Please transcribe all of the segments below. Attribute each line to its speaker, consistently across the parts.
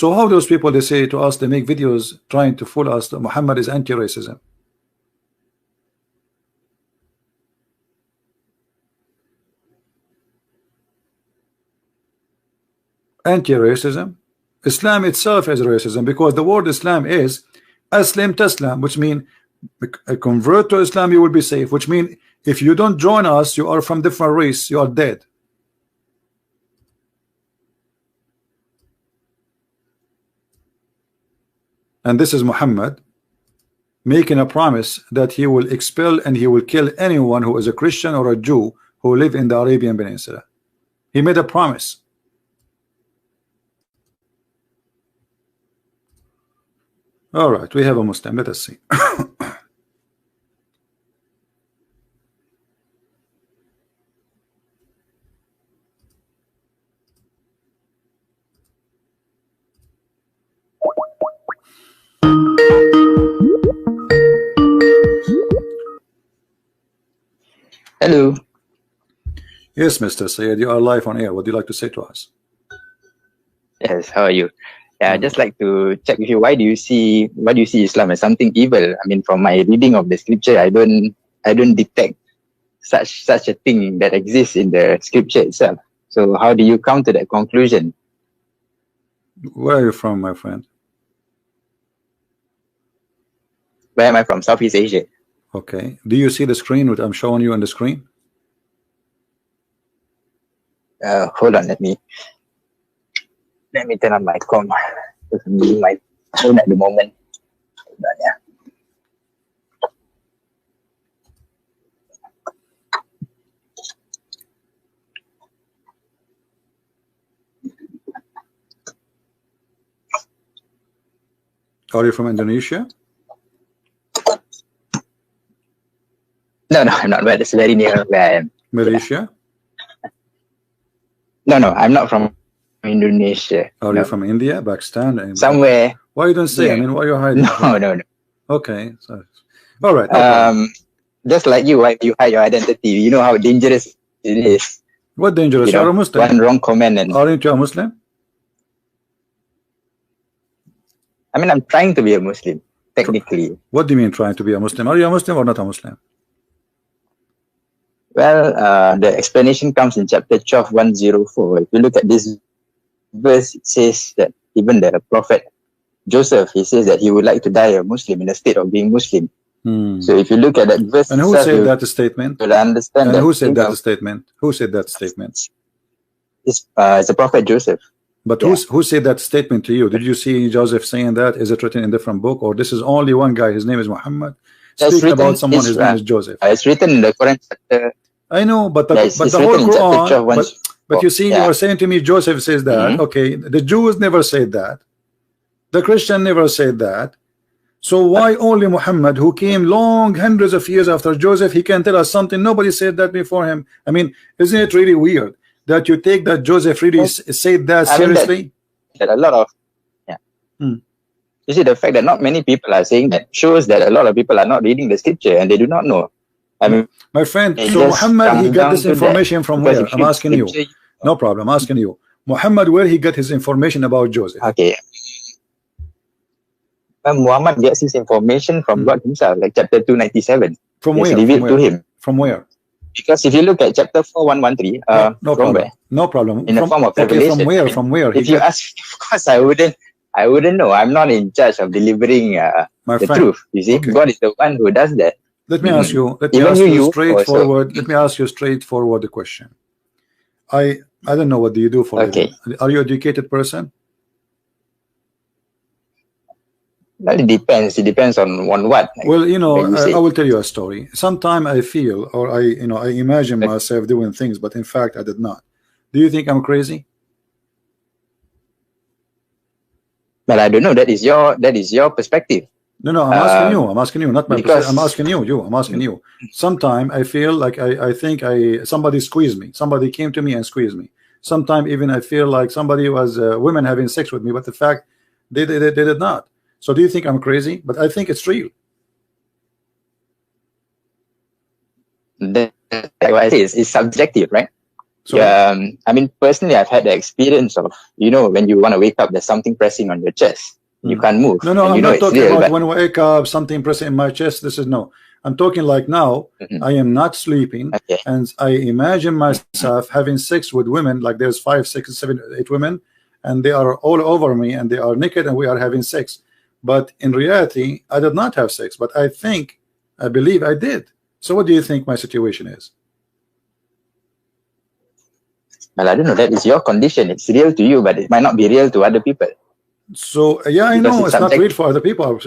Speaker 1: So how those people, they say to us, they make videos trying to fool us that Muhammad is anti-racism. Anti-racism. Islam itself is racism, because the word Islam is Aslim Taslam, which means convert to Islam, you will be safe, which means if you don't join us, you are from different race, you are dead. And this is Muhammad making a promise that he will expel and he will kill anyone who is a Christian or a Jew who live in the Arabian Peninsula. He made a promise. All right, we have a Muslim. Let us see.
Speaker 2: Hello.
Speaker 1: Yes, Mr. Sayed, you are live on air. What do you like to say to us?
Speaker 2: Yes, how are you? Yeah, I'd just like to check with you. Why do you see Islam as something evil? I mean, from my reading of the scripture, I don't detect such a thing that exists in the scripture itself. So how do you come to that conclusion?
Speaker 1: Where are you from, my friend?
Speaker 2: Where am I from? Southeast Asia.
Speaker 1: Okay. Do you see the screen which I'm showing you on the screen?
Speaker 2: Hold on, let me turn on my com. I'm using my phone at the moment. Hold on, yeah.
Speaker 1: Are you from Indonesia?
Speaker 2: No, I'm not. But it's very near where I am.
Speaker 1: Malaysia?
Speaker 2: No, I'm not from Indonesia.
Speaker 1: Are you from India, Pakistan?
Speaker 2: Somewhere.
Speaker 1: Why you don't say?
Speaker 2: Yeah.
Speaker 1: I mean, why are you hiding?
Speaker 2: No.
Speaker 1: Okay. So, all right.
Speaker 2: Just like you, why you hide your identity? You know how dangerous it is.
Speaker 1: What dangerous? You are a Muslim.
Speaker 2: One wrong comment and.
Speaker 1: Aren't you a Muslim?
Speaker 2: I mean, I'm trying to be a Muslim, technically.
Speaker 1: What do you mean trying to be a Muslim? Are you a Muslim or not a Muslim?
Speaker 2: Well, the explanation comes in chapter 12, 104. If you look at this verse, it says that even the prophet Joseph, he says that he would like to die a Muslim in the state of being Muslim. So if you look at that verse,
Speaker 1: and who said that statement?
Speaker 2: You'll understand.
Speaker 1: And who said that statement? Who said that statement?
Speaker 2: It's the prophet Joseph.
Speaker 1: But who said that statement to you? Did you see Joseph saying that? Is it written in a different book, or this is only one guy? His name is Muhammad. Speaking about someone, his name is Joseph.
Speaker 2: It's written in the Quran chapter.
Speaker 1: I know, but the whole Quran. But you see, you are saying to me, Joseph says that. Okay, the Jews never said that. The Christian never said that. So why only Muhammad, who came long hundreds of years after Joseph, he can tell us something nobody said that before him? I mean, isn't it really weird that you take that Joseph really said that seriously?
Speaker 2: That a lot of you see, the fact that not many people are saying that shows that a lot of people are not reading the scripture and they do not know. I mean,
Speaker 1: my friend, so Muhammad, he got this information from where? I'm asking you. No problem, I'm asking you. Muhammad, where he got his information about Joseph?
Speaker 2: Okay. Muhammad gets his information from God himself, like chapter 297.
Speaker 1: From where?
Speaker 2: Revealed to him.
Speaker 1: From where?
Speaker 2: Because if you look at chapter 4113,
Speaker 1: no problem. No problem.
Speaker 2: In the form of revelation.
Speaker 1: From where? From where?
Speaker 2: If you ask, of course, I wouldn't know. I'm not in charge of delivering the truth. You see, God is the one who does that.
Speaker 1: Let me ask you. Let me ask you straightforward. Let me ask you straightforward the question. I don't know, what do you do for living? Are you an educated person?
Speaker 2: Well, it depends. It depends on what.
Speaker 1: Well, you know, I will tell you a story. Sometimes I feel, or I imagine myself doing things, but in fact I did not. Do you think I'm crazy?
Speaker 2: Well, I don't know. That is your perspective.
Speaker 1: No, I'm asking you. I'm asking you, not my perspective. I'm asking you. I'm asking you. Sometimes I feel like I think somebody squeezed me. Somebody came to me and squeezed me. Sometimes even I feel like somebody was women having sex with me, but the fact they did not. So do you think I'm crazy? But I think it's real.
Speaker 2: That's what I say. It's subjective, right? So, I mean, personally, I've had the experience of, when you want to wake up, there's something pressing on your chest. You can't move.
Speaker 1: No, I'm not talking about when I wake up, something pressing in my chest. This is no. I'm talking like now, I am not sleeping, and I imagine myself having sex with women, like there's 5, 6, 7, 8 women, and they are all over me, and they are naked, and we are having sex. But in reality, I did not have sex, but I believe I did. So what do you think my situation is?
Speaker 2: Well, I don't know. That is your condition. It's real to you, but it might not be real to other people.
Speaker 1: So yeah, I know it's not real for other people.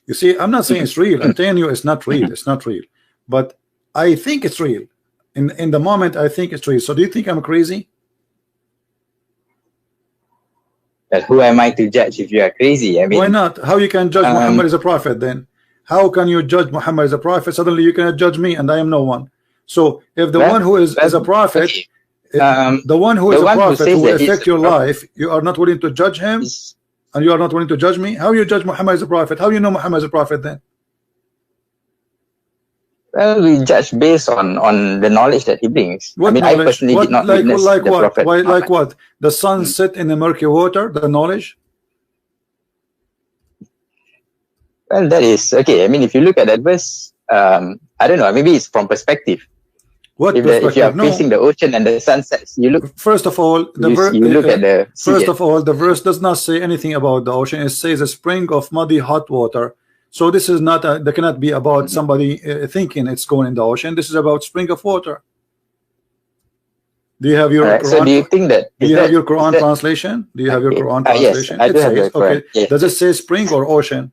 Speaker 1: You see, I'm not saying it's real. I'm telling you, it's not real. It's not real. But I think it's real. In the moment, I think it's real. So do you think I'm crazy?
Speaker 2: Well, who am I to judge if you are crazy? I mean,
Speaker 1: why not? How you can judge Muhammad as a prophet then? How can you judge Muhammad as a prophet? Suddenly you cannot judge me, and I am no one. So if the one who is as a prophet, the one who is a prophet who will affect your life, you are not willing to judge him, and you are not willing to judge me. How you judge Muhammad as a prophet? How you know Muhammad as a prophet then?
Speaker 2: Well, we judge based on the knowledge that he brings.
Speaker 1: What
Speaker 2: I mean,
Speaker 1: knowledge?
Speaker 2: I personally did not witness the prophet.
Speaker 1: Like what? The sun set in the murky water, the knowledge?
Speaker 2: Well, that is okay. I mean, if you look at that verse, I don't know, maybe it's from perspective.
Speaker 1: What
Speaker 2: if you are facing the ocean and the sun sets, you look.
Speaker 1: First of all, the verse does not say anything about the ocean. It says a spring of muddy hot water. So this is not that cannot be about somebody thinking it's going in the ocean. This is about spring of water. Do you have your Quran?
Speaker 2: So do you think that?
Speaker 1: Do you have your Quran translation? Do you have your Quran translation?
Speaker 2: Yes, I do have your Quran.
Speaker 1: Okay. Yes. Does it say spring or ocean?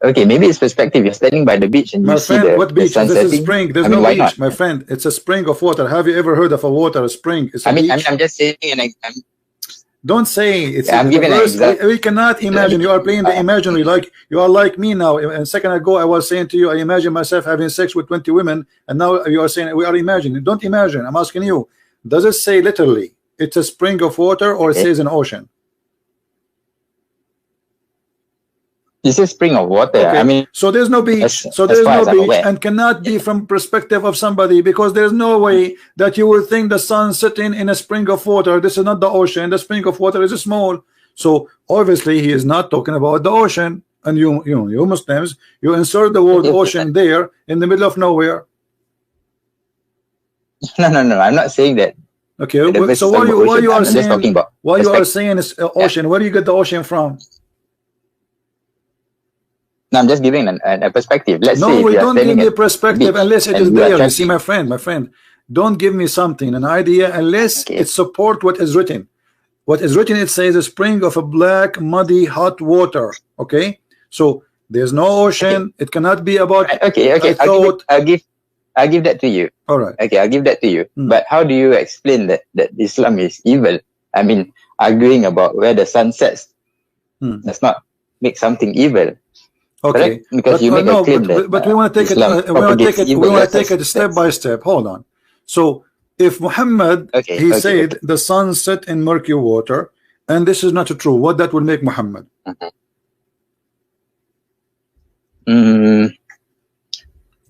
Speaker 2: Okay, maybe it's perspective. You're standing by the beach and you see the
Speaker 1: what beach?
Speaker 2: The sun
Speaker 1: this
Speaker 2: setting.
Speaker 1: is spring. There's no beach, not? My friend. It's a spring of water. Have you ever heard of a spring? It's a beach.
Speaker 2: I'm just saying an example.
Speaker 1: Don't say it's.
Speaker 2: I'm giving an example.
Speaker 1: We cannot imagine. You are playing the imaginary. Like you are like me now. A second ago, I was saying to you, I imagine myself having sex with 20 women, and now you are saying we are imagining. Don't imagine. I'm asking you. Does it say literally it's a spring of water, or it says an ocean?
Speaker 2: This is spring of water.
Speaker 1: Okay.
Speaker 2: I mean,
Speaker 1: so there's no beach. So there's no beach, and cannot be from perspective of somebody, because there's no way that you will think the sun sitting in a spring of water. This is not the ocean. The spring of water is small. So obviously he is not talking about the ocean. And you Muslims, you insert the word ocean there in the middle of nowhere.
Speaker 2: No. I'm not saying that.
Speaker 1: Okay. So what you are saying? What you are saying is ocean. Where do you get the ocean from?
Speaker 2: No, I'm just giving a perspective. Let's say
Speaker 1: we don't give me a perspective unless it is there. You see, my friend, don't give me something, an idea, unless it support what is written. What is written, it says a spring of a black, muddy, hot water. Okay, so there's no ocean. It cannot be about.
Speaker 2: Okay. I'll give that to you.
Speaker 1: All right.
Speaker 2: Okay, I'll give that to you. But how do you explain that Islam is evil? I mean, arguing about where the sun sets does not make something evil.
Speaker 1: Okay,
Speaker 2: because you make a claim that,
Speaker 1: but we want to take it. We want to take it step by step. Hold on. So, if Muhammad said the sun set in murky water, and this is not true, what that would make Muhammad?
Speaker 2: Well,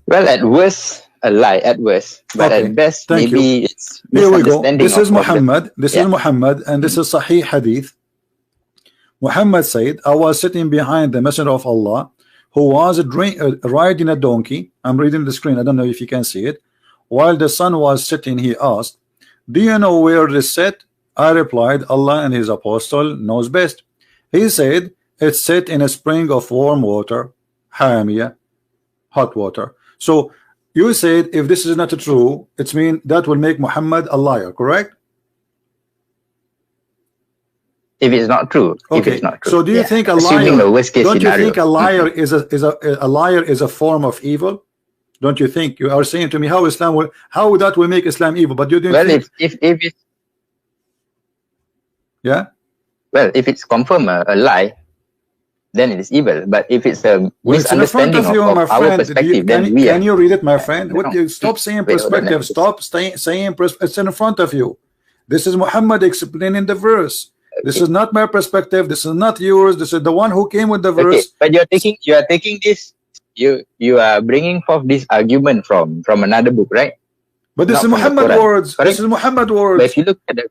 Speaker 2: at worst, a lie. At worst, but at best, maybe it's misunderstanding.
Speaker 1: Here we go. This is Muhammad. This is Muhammad, and this is Sahih Hadith. Muhammad said, "I was sitting behind the Messenger of Allah, who was riding a donkey." I'm reading the screen. I don't know if you can see it. While the sun was setting, he asked, "Do you know where it is set?" I replied, "Allah and his apostle knows best." He said, "It's set in a spring of warm water, hamia, hot water." So you said if this is not true, it means that will make Muhammad a liar, correct?
Speaker 2: If it's not true.
Speaker 1: Okay.
Speaker 2: If it's not true.
Speaker 1: So do you think a liar? Don't you think a liar is a liar is a form of evil? Don't you think? You are saying to me how that will make Islam evil? But you don't.
Speaker 2: Well, if it's well, if it's confirmed a lie, then it is evil. But if it's a misunderstanding of our perspective,
Speaker 1: can you read it, my friend? Stop saying perspective. Stop saying it's in front of you. This is Muhammad explaining the verse. This is not my perspective. This is not yours. This is the one who came with the verse.
Speaker 2: But you are taking this. you are bringing forth this argument from another book, right?
Speaker 1: But this is Muhammad words. Correct? This is Muhammad words.
Speaker 2: But if you look at the,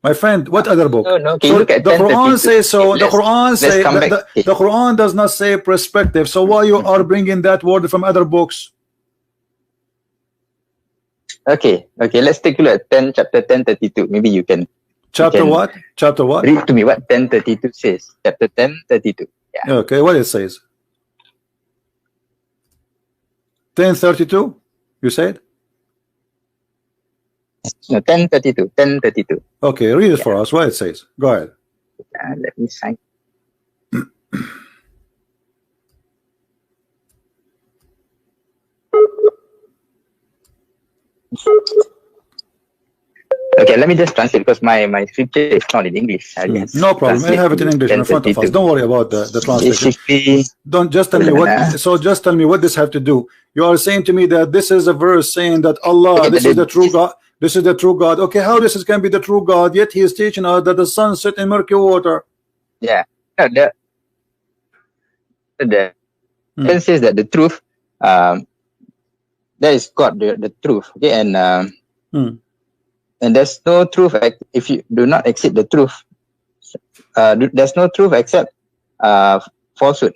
Speaker 1: my friend, what other book?
Speaker 2: No.
Speaker 1: So
Speaker 2: look at
Speaker 1: the Quran says so. The Quran say the Quran does not say perspective. So why you are bringing that word from other books?
Speaker 2: Okay. Let's take a look at chapter 10:32. Maybe you can.
Speaker 1: Chapter what? Chapter what?
Speaker 2: Read to me what 10:32 says. Chapter 10:32. Yeah.
Speaker 1: Okay, what it says? 10:32. You said?
Speaker 2: No, 10:32. 10:32.
Speaker 1: Okay, read it for us. What it says? Go ahead.
Speaker 2: Let me sign. Okay, let me just translate because my scripture is not in English.
Speaker 1: No problem. I have it in English in front of us. Don't worry about the translation. Don't just tell me what. So just tell me what this have to do. You are saying to me that this is a verse saying that Allah, this is the true God. This is the true God. Okay, how this can be the true God? Yet He is teaching us that the sun set in murky water.
Speaker 2: Yeah. The it says that the truth, that is God, the truth. Okay, and there's no truth if you do not accept the truth. There's no truth except falsehood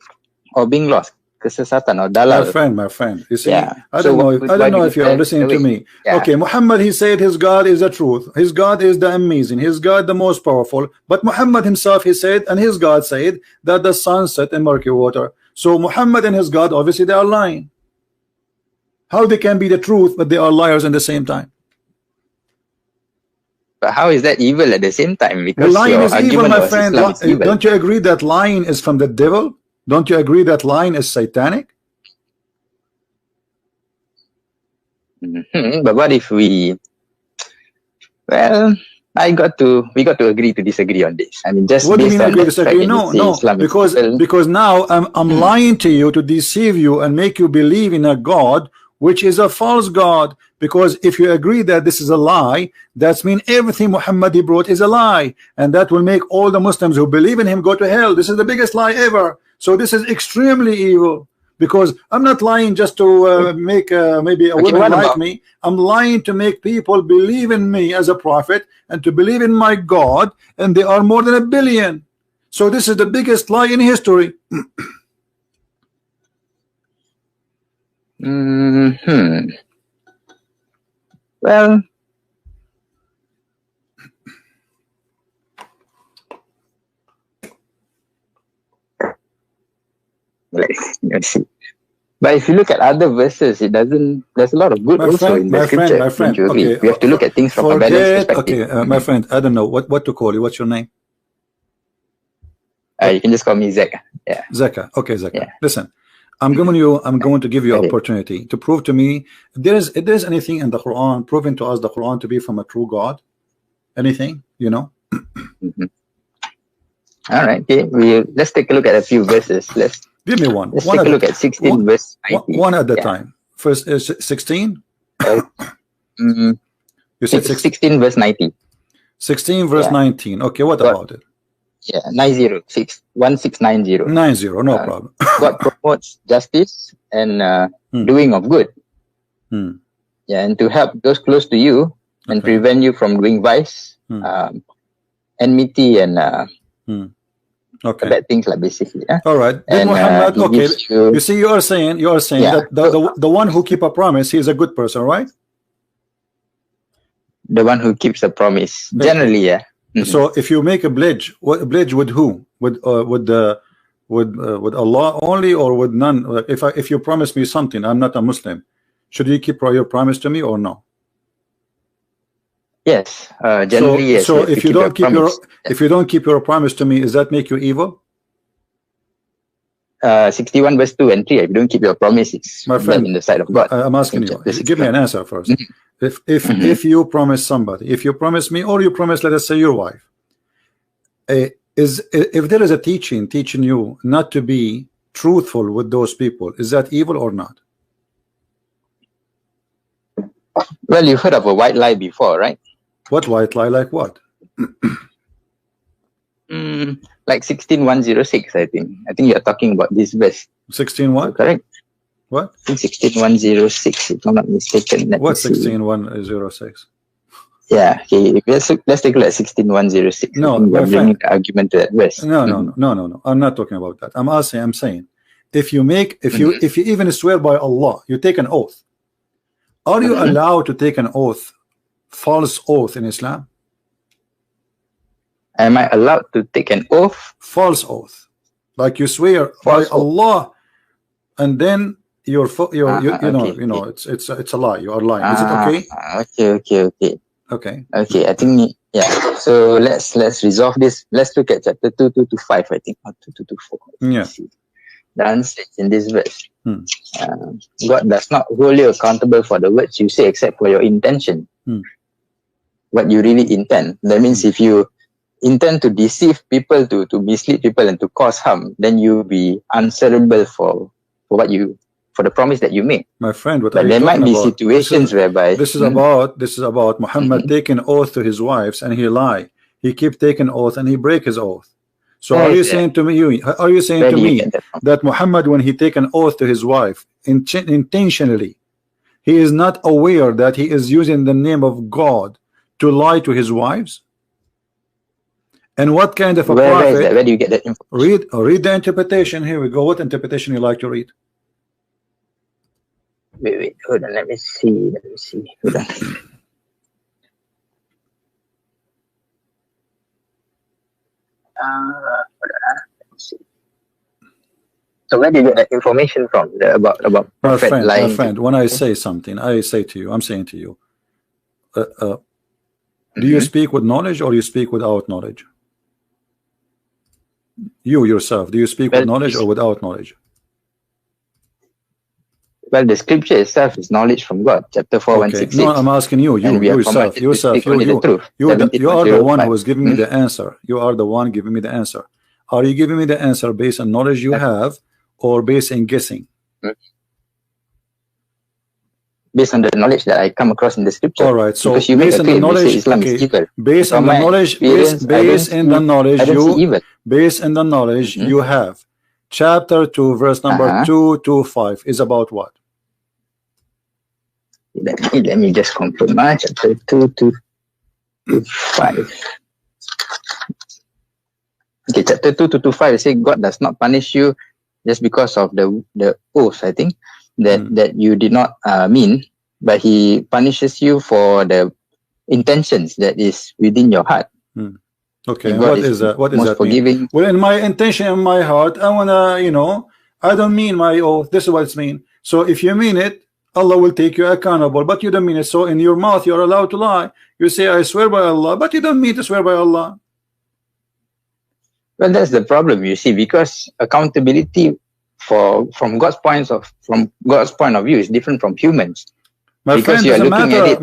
Speaker 2: or being lost. Kesesatan or dalal.
Speaker 1: My friend. You see, I don't know if you are listening to me. Yeah. Okay, Muhammad, he said his God is the truth. His God is the amazing. His God the most powerful. But Muhammad himself, he said, and his God said that the sun set in murky water. So Muhammad and his God, obviously they are lying. How they can be the truth, but they are liars at the same time?
Speaker 2: But how is that evil at the same time? Because
Speaker 1: lying is evil, my friend. Don't you agree that lying is from the devil? Don't you agree that lying is satanic?
Speaker 2: But what if we? Well, we got to agree to disagree on this. I mean, just
Speaker 1: what do you mean agree to disagree? No, because now I'm lying to you to deceive you and make you believe in a God which is a false God. Because if you agree that this is a lie, that means everything Muhammad he brought is a lie, and that will make all the Muslims who believe in him go to hell. This is the biggest lie ever. So this is extremely evil. Because I'm not lying just to make maybe a woman like me. I'm lying to make people believe in me as a prophet and to believe in my God, and there are more than 1 billion. So this is the biggest lie in history.
Speaker 2: Well, let's see. But if you look at other verses, it doesn't. There's a lot of good also in the scripture.
Speaker 1: My friend, okay.
Speaker 2: We have to look at things from a balanced perspective.
Speaker 1: Okay, my friend, I don't know what to call you. What's your name?
Speaker 2: You can just call me ZAKA. Yeah.
Speaker 1: ZAKA. Okay, ZAKA. Yeah. Listen. I'm going to give you an opportunity to prove to me if there's anything in the Quran proving to us the Quran to be from a true God. Anything, you know?
Speaker 2: All right. Okay. Let's take a look at a few verses. Let's
Speaker 1: give me one.
Speaker 2: Let's take a look at 16 verse 19.
Speaker 1: One at a time. First is 16. You said
Speaker 2: 16 verse 19.
Speaker 1: 16 verse 19. Okay. What about it?
Speaker 2: Yeah, 1690.
Speaker 1: 90, no problem.
Speaker 2: God promotes justice and doing of good. Yeah, and to help those close to you and prevent you from doing vice, enmity, and bad things, like basically.
Speaker 1: All right. And Muhammad, okay. You see, you are saying that the one who keep a promise, he is a good person, right?
Speaker 2: The one who keeps a promise, generally, yeah.
Speaker 1: So if you make a pledge, what a pledge with who? With Allah only, or with none? If you promise me something, I'm not a Muslim, should you keep your promise to me or no?
Speaker 2: Yes, generally yes.
Speaker 1: So if you don't keep your promise to me, does that make you evil?
Speaker 2: 61 verse 2 and 3. If you don't keep your promise, it's
Speaker 1: my friend
Speaker 2: in the sight of God.
Speaker 1: I'm asking you. Give me an answer first. If you promise somebody, if you promise me, or you promise, let us say, your wife, if there is a teaching you not to be truthful with those people, is that evil or not?
Speaker 2: Well, you've heard of a white lie before, right?
Speaker 1: What white lie? Like what?
Speaker 2: Like 16106, I think. I think you're talking about this verse.
Speaker 1: 16 what?
Speaker 2: Correct.
Speaker 1: What?
Speaker 2: I think 16106, if I'm not mistaken.
Speaker 1: What 16106?
Speaker 2: Yeah, okay. Let's take a look at 16106.
Speaker 1: No,
Speaker 2: my friend. The argument to that verse.
Speaker 1: No. I'm not talking about that. I'm saying, if you even swear by Allah, you take an oath. Are you allowed to take an oath, false oath in Islam?
Speaker 2: Am I allowed to take an oath?
Speaker 1: False oath, like you swear by Allah, and then you know, it's a lie. You are lying. Is it okay? Okay.
Speaker 2: I think so let's resolve this. Let's look at chapter 2225, I think, or 2224.
Speaker 1: Yeah.
Speaker 2: The answer is in this verse. God does not hold you accountable for the words you say except for your intention. What you really intend. That means if you intend to deceive people, to mislead people and to cause harm, then you'll be answerable for the promise that you make.
Speaker 1: My friend,
Speaker 2: but there might be situations whereby
Speaker 1: this is about Muhammad taking oath to his wives and he lie. He keep taking oath and he break his oath. So are you saying to me that Muhammad, when he take an oath to his wife intentionally, he is not aware that he is using the name of God to lie to his wives? And what kind of a prophet?
Speaker 2: Where do you get that information?
Speaker 1: Read the interpretation. Here we go. What interpretation you like to read?
Speaker 2: Wait, hold on, let me see. Hold on. Let me see. So where do you get that information from? About
Speaker 1: my friend, when I say something, I'm saying to you, do you speak with knowledge or you speak without knowledge? You yourself, do you speak with knowledge or without knowledge?
Speaker 2: Well, the scripture itself is knowledge from God. Chapter 4:166.
Speaker 1: No, I'm asking you yourself. You are the one who is giving me the answer. You are the one giving me the answer. Are you giving me the answer based on knowledge you have or based on guessing?
Speaker 2: Based on the knowledge that I come across in the scripture.
Speaker 1: All right. So based on the knowledge, based on the knowledge you have. Chapter 2, verse number 225 is about what?
Speaker 2: Let me just confirm. Chapter 225. Okay, chapter 225 says God does not punish you just because of the oath, I think, that you did not mean, but He punishes you for the intentions that is within your heart.
Speaker 1: Okay, what is that? What does that mean? Well, in my intention, in my heart, I wanna, I don't mean my oath. This is what it's mean. So if you mean it, Allah will take you accountable, but you don't mean it. So in your mouth, you're allowed to lie. You say, I swear by Allah, but you don't mean to swear by Allah.
Speaker 2: Well, that's the problem, you see, because accountability from God's point of view is different from humans.
Speaker 1: My
Speaker 2: because
Speaker 1: friend, doesn't matter.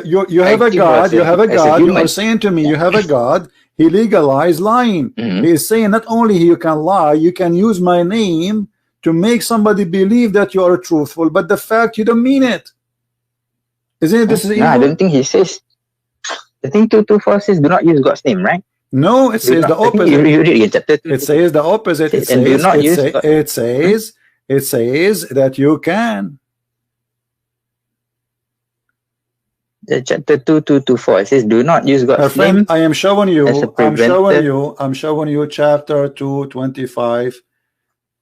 Speaker 1: You have a God. You have a God. You are saying to me, you have a God. He legalized lying. He is saying not only you can lie, you can use my name to make somebody believe that you are truthful, but the fact you don't mean it. Isn't it? This is evil?
Speaker 2: No, I don't think he says. I think 224 says do not use God's name, right?
Speaker 1: No, it says the opposite. It says the opposite. It says that you can.
Speaker 2: Chapter 2224 it says do not use God's name.
Speaker 1: I am showing you. I'm showing you chapter 225.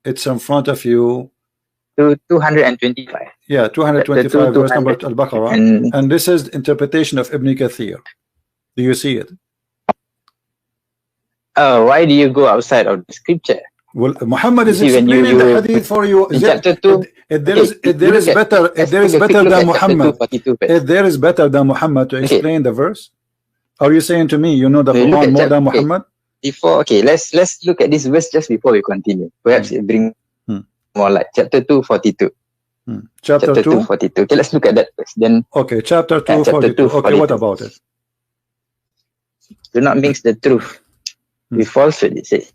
Speaker 1: It's in front of you.
Speaker 2: 225.
Speaker 1: Yeah, 225 verse number Al-Baqarah. And this is interpretation of Ibn Kathir. Do you see it?
Speaker 2: Why do you go outside of the scripture?
Speaker 1: Well, Muhammad is explaining the hadith for you.
Speaker 2: Chapter 2.
Speaker 1: If there is better than Muhammad, if there is better than Muhammad to explain the verse, are you saying to me you know the Quran more than Muhammad?
Speaker 2: Let's look at this verse just before we continue. Perhaps it brings more light. Chapter 242.
Speaker 1: Chapter
Speaker 2: 242. Okay, let's look at that verse. Then
Speaker 1: chapter 242. Okay, what about it?
Speaker 2: Do not mix the truth with falsehood, it says.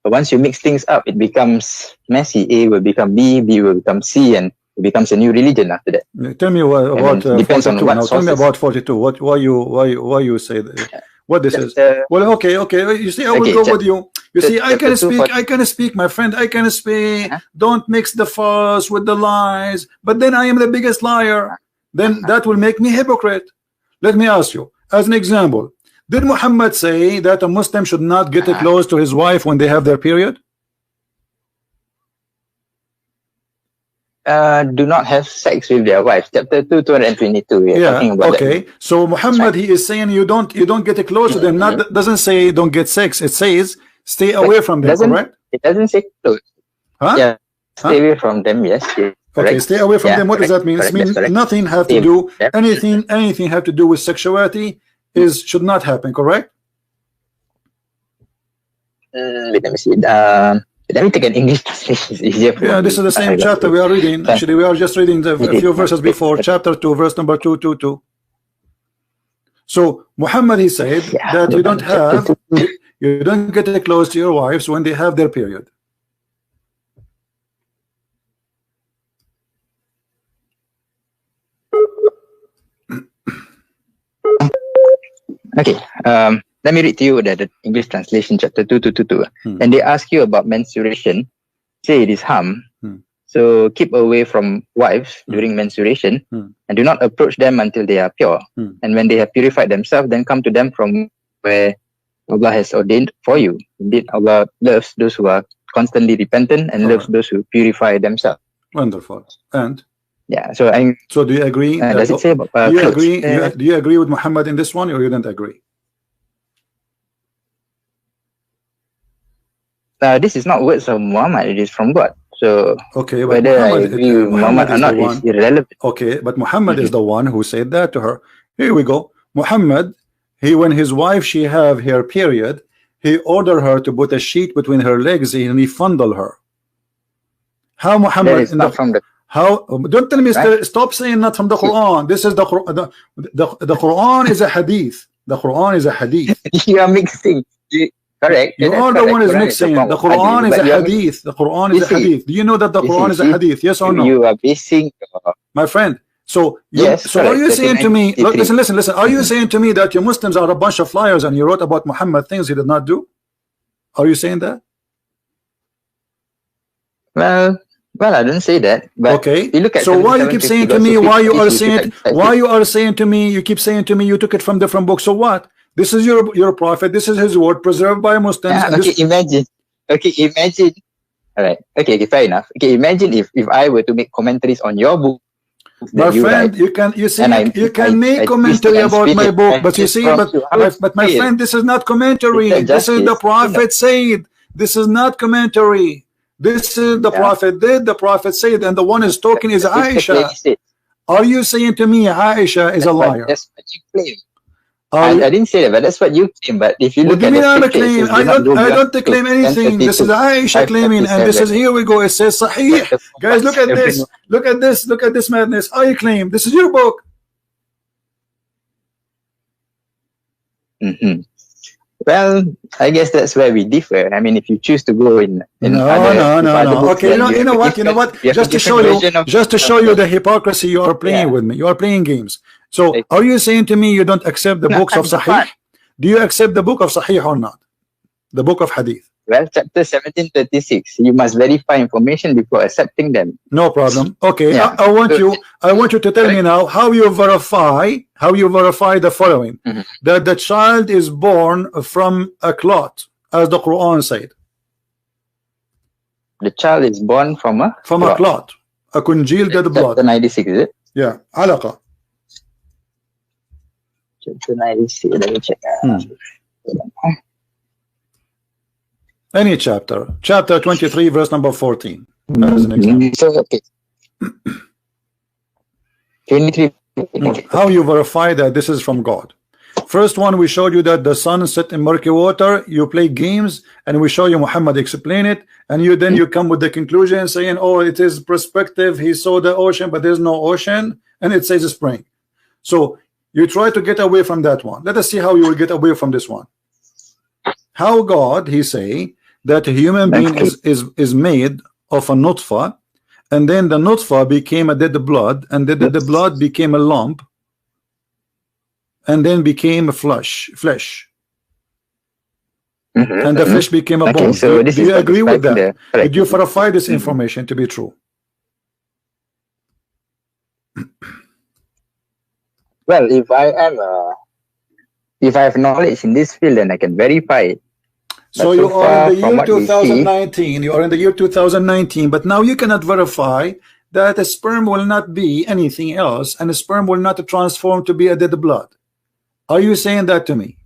Speaker 2: But once you mix things up, it becomes messy. A will become B, B will become C, and it becomes a new religion after that.
Speaker 1: Tell me about 42. Now, tell me about 42. Why you say that? What this is? Well, okay. You see, I will go with you. You see, I can speak, my friend, I can speak. Don't mix the false with the lies. But then I am the biggest liar. Then that will make me hypocrite. Let me ask you, as an example, did Muhammad say that a Muslim should not get close to his wife when they have their period?
Speaker 2: Do not have sex with their wife. Chapter 222.
Speaker 1: Yeah. Okay. So Muhammad, he is saying you don't get close to them. Not doesn't say don't get sex. It says stay away from them. Correct?
Speaker 2: It doesn't say close.
Speaker 1: Huh?
Speaker 2: Yeah. Stay away from them. Yes.
Speaker 1: Okay. Stay away from them. What does that mean? It means nothing have to do anything have to do with sexuality should not happen. Correct?
Speaker 2: Let me see. Let me take an English translation. It's easier for
Speaker 1: this is the same chapter we are reading. Actually, we are just reading a few verses before, chapter 2, verse number 222. So Muhammad, he said that you don't get close to your wives when they have their period.
Speaker 2: Okay. Let me read to you the English translation, chapter 222. And they ask you about menstruation. Say it is harm. So keep away from wives during menstruation, and do not approach them until they are pure. And when they have purified themselves, then come to them from where Allah has ordained for you. Indeed, Allah loves those who are constantly repentant and loves those who purify themselves.
Speaker 1: Wonderful. And
Speaker 2: so
Speaker 1: do you agree?
Speaker 2: Does it say about
Speaker 1: do you agree with Muhammad in this one, or you don't agree?
Speaker 2: This is not words of Muhammad, it is from God. So
Speaker 1: okay, but
Speaker 2: whether I agree with Muhammad or not is irrelevant.
Speaker 1: Okay, but Muhammad is the one who said that to her. Here we go. Muhammad, when his wife she have her period, he ordered her to put a sheet between her legs and he fondled her. How Muhammad don't tell me stop saying not from the Quran. This is the Quran. The Quran is a hadith. The Quran is a hadith.
Speaker 2: You are mixing. Correct.
Speaker 1: You are the one is mixing. The Quran is a hadith. The Quran is a hadith. Do you know that the Quran is a hadith? Yes or no?
Speaker 2: You are basing,
Speaker 1: my friend. So are you saying to me? Listen. Are you saying to me that you Muslims are a bunch of liars and you wrote about Muhammad things he did not do? Are you saying that?
Speaker 2: Well, I don't say that. But
Speaker 1: okay.
Speaker 2: You look at
Speaker 1: so why you keep saying to me? You keep saying to me you took it from different books. So what? This is your prophet. This is his word preserved by Muslims.
Speaker 2: Imagine. All right. Okay, fair enough. Okay, imagine if I were to make commentaries on your book.
Speaker 1: My friend, you can make commentary about my book, but you see, but my friend, this is not commentary. This is the prophet said. This is not commentary. This is the prophet did. The prophet said, and the one is talking is Aisha. Are you saying to me Aisha is a liar?
Speaker 2: That's what you claim. I didn't say that, but that's what you claim. But if you look at the
Speaker 1: claim, I don't claim anything. This is Aisha claiming, and this is here we go. It says Sahih. Guys, look at this. Look at this. Look at this madness. I claim this is your book.
Speaker 2: Well, I guess that's where we differ. I mean, if you choose to go in
Speaker 1: no. Okay, you know what? Just to show you the hypocrisy you are playing with me. You are playing games. So, are you saying to me you don't accept the books of Sahih? Do you accept the book of Sahih or not? The book of Hadith.
Speaker 2: Well, chapter 1736. You must verify information before accepting them.
Speaker 1: No problem. Okay, yeah. I want you to tell me now how you verify the following: that the child is born from a clot, as the Quran said.
Speaker 2: The child is born from a
Speaker 1: clot, a congealed dead blood.
Speaker 2: Chapter 96, is it?
Speaker 1: Yeah, alaqa.
Speaker 2: Chapter 96. Let me check.
Speaker 1: Any chapter 23 verse number 14 as an example.
Speaker 2: So, okay. 23.
Speaker 1: How you verify that this is from God? First one, we showed you that the sun set in murky water. You play games, and we show you Muhammad explain it, and you come with the conclusion saying, oh, it is perspective. He saw the ocean, but there's no ocean, and it says spring. So you try to get away from that one. Let us see how you will get away from this one. How God, he say that a human being is made of a nutfa, and then the nutfa became a dead blood, and the dead blood became a lump, and then became a flesh. and the fish became a bone.
Speaker 2: So
Speaker 1: do you agree with that? Did you verify this information to be true?
Speaker 2: Well, if I have knowledge in this field, then I can verify it.
Speaker 1: So you are in the year 2019. You are in the year 2019, but now you cannot verify that a sperm will not be anything else, and a sperm will not transform to be a dead blood. Are you saying that to me?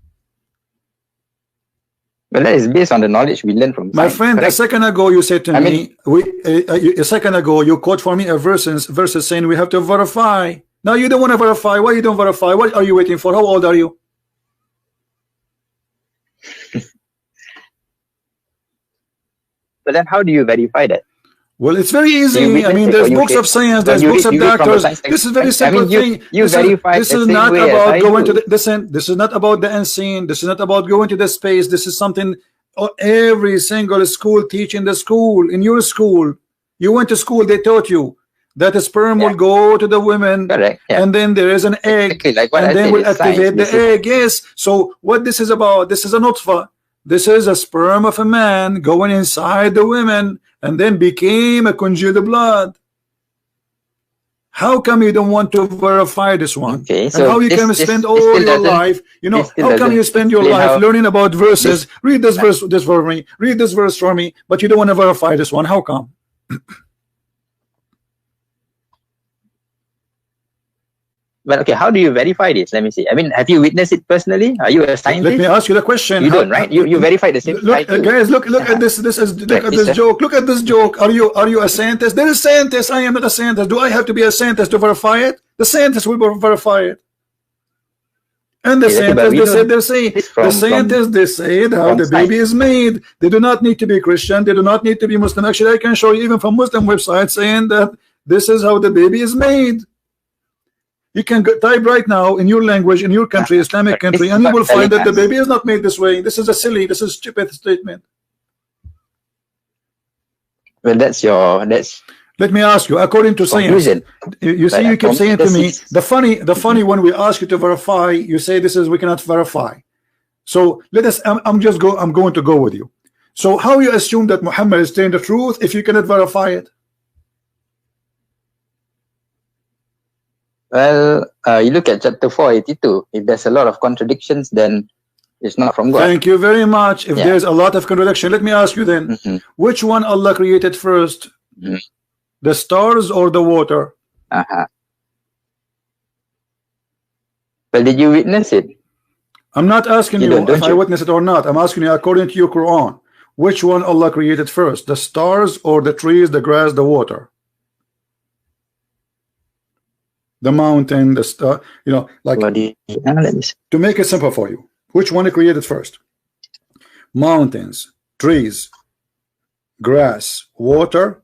Speaker 2: Well, that is based on the knowledge we learned from
Speaker 1: my science, friend. Correct? A second ago, you said to me, a second ago, you quote for me a verses saying we have to verify. Now you don't want to verify. Why you don't verify? What are you waiting for? How old are you?
Speaker 2: But then how do you verify that?
Speaker 1: Well, it's very easy. I mean, there's books of science, there's books of doctors. This is very simple thing. This is not about going to the listen. This is not about the unseen. This is not about going to the space. This is something every single school teach in the school. In your school, you went to school. They taught you that the sperm will go to the women, and then there is an egg, and then will activate the egg. Yes. So what this is about? This is a nutfa. This is a sperm of a man going inside the women and then became a congealed blood. How come you don't want to verify this one?
Speaker 2: Okay,
Speaker 1: so and how you can spend all your life, you know, how come you spend your life learning about verses? Read this verse for me, read this verse for me, but you don't want to verify this one. How come?
Speaker 2: Well, okay, how do you verify this? Let me see. I mean, have you witnessed it personally? Are you a scientist?
Speaker 1: Let me ask you the question.
Speaker 2: You don't, right? You verify the same.
Speaker 1: Look, guys, look at this. Look at this joke. Look at this joke. Are you a scientist? There is scientist. I am not a scientist. Do I have to be a scientist to verify it? The scientist will verify it. And the scientists, they say how the baby is made. They do not need to be Christian. They do not need to be Muslim. Actually, I can show you even from Muslim websites saying that this is how the baby is made. You can type right now in your language, in your country, Islamic country, and you will find that the baby is not made this way. This is a silly, this is stupid statement.
Speaker 2: Well, that's.
Speaker 1: Let me ask you, according to science, you see, you keep saying to me, the funny when we ask you to verify, you say this is we cannot verify. So let us. I'm going to go with you. So how you assume that Muhammad is telling the truth if you cannot verify it?
Speaker 2: Well, you look at chapter 482. If there's a lot of contradictions, then it's not from God.
Speaker 1: Thank you very much. If there's a lot of contradiction, let me ask you then, which one Allah created first? The stars or the water?
Speaker 2: Well, did you witness it?
Speaker 1: I'm not asking you if I witnessed it or not. I'm asking you according to your Quran. Which one Allah created first? The stars or the trees, the grass, the water? The mountain, the star, you know, like to make it simple for you, which one he created first? Mountains, trees, grass, water,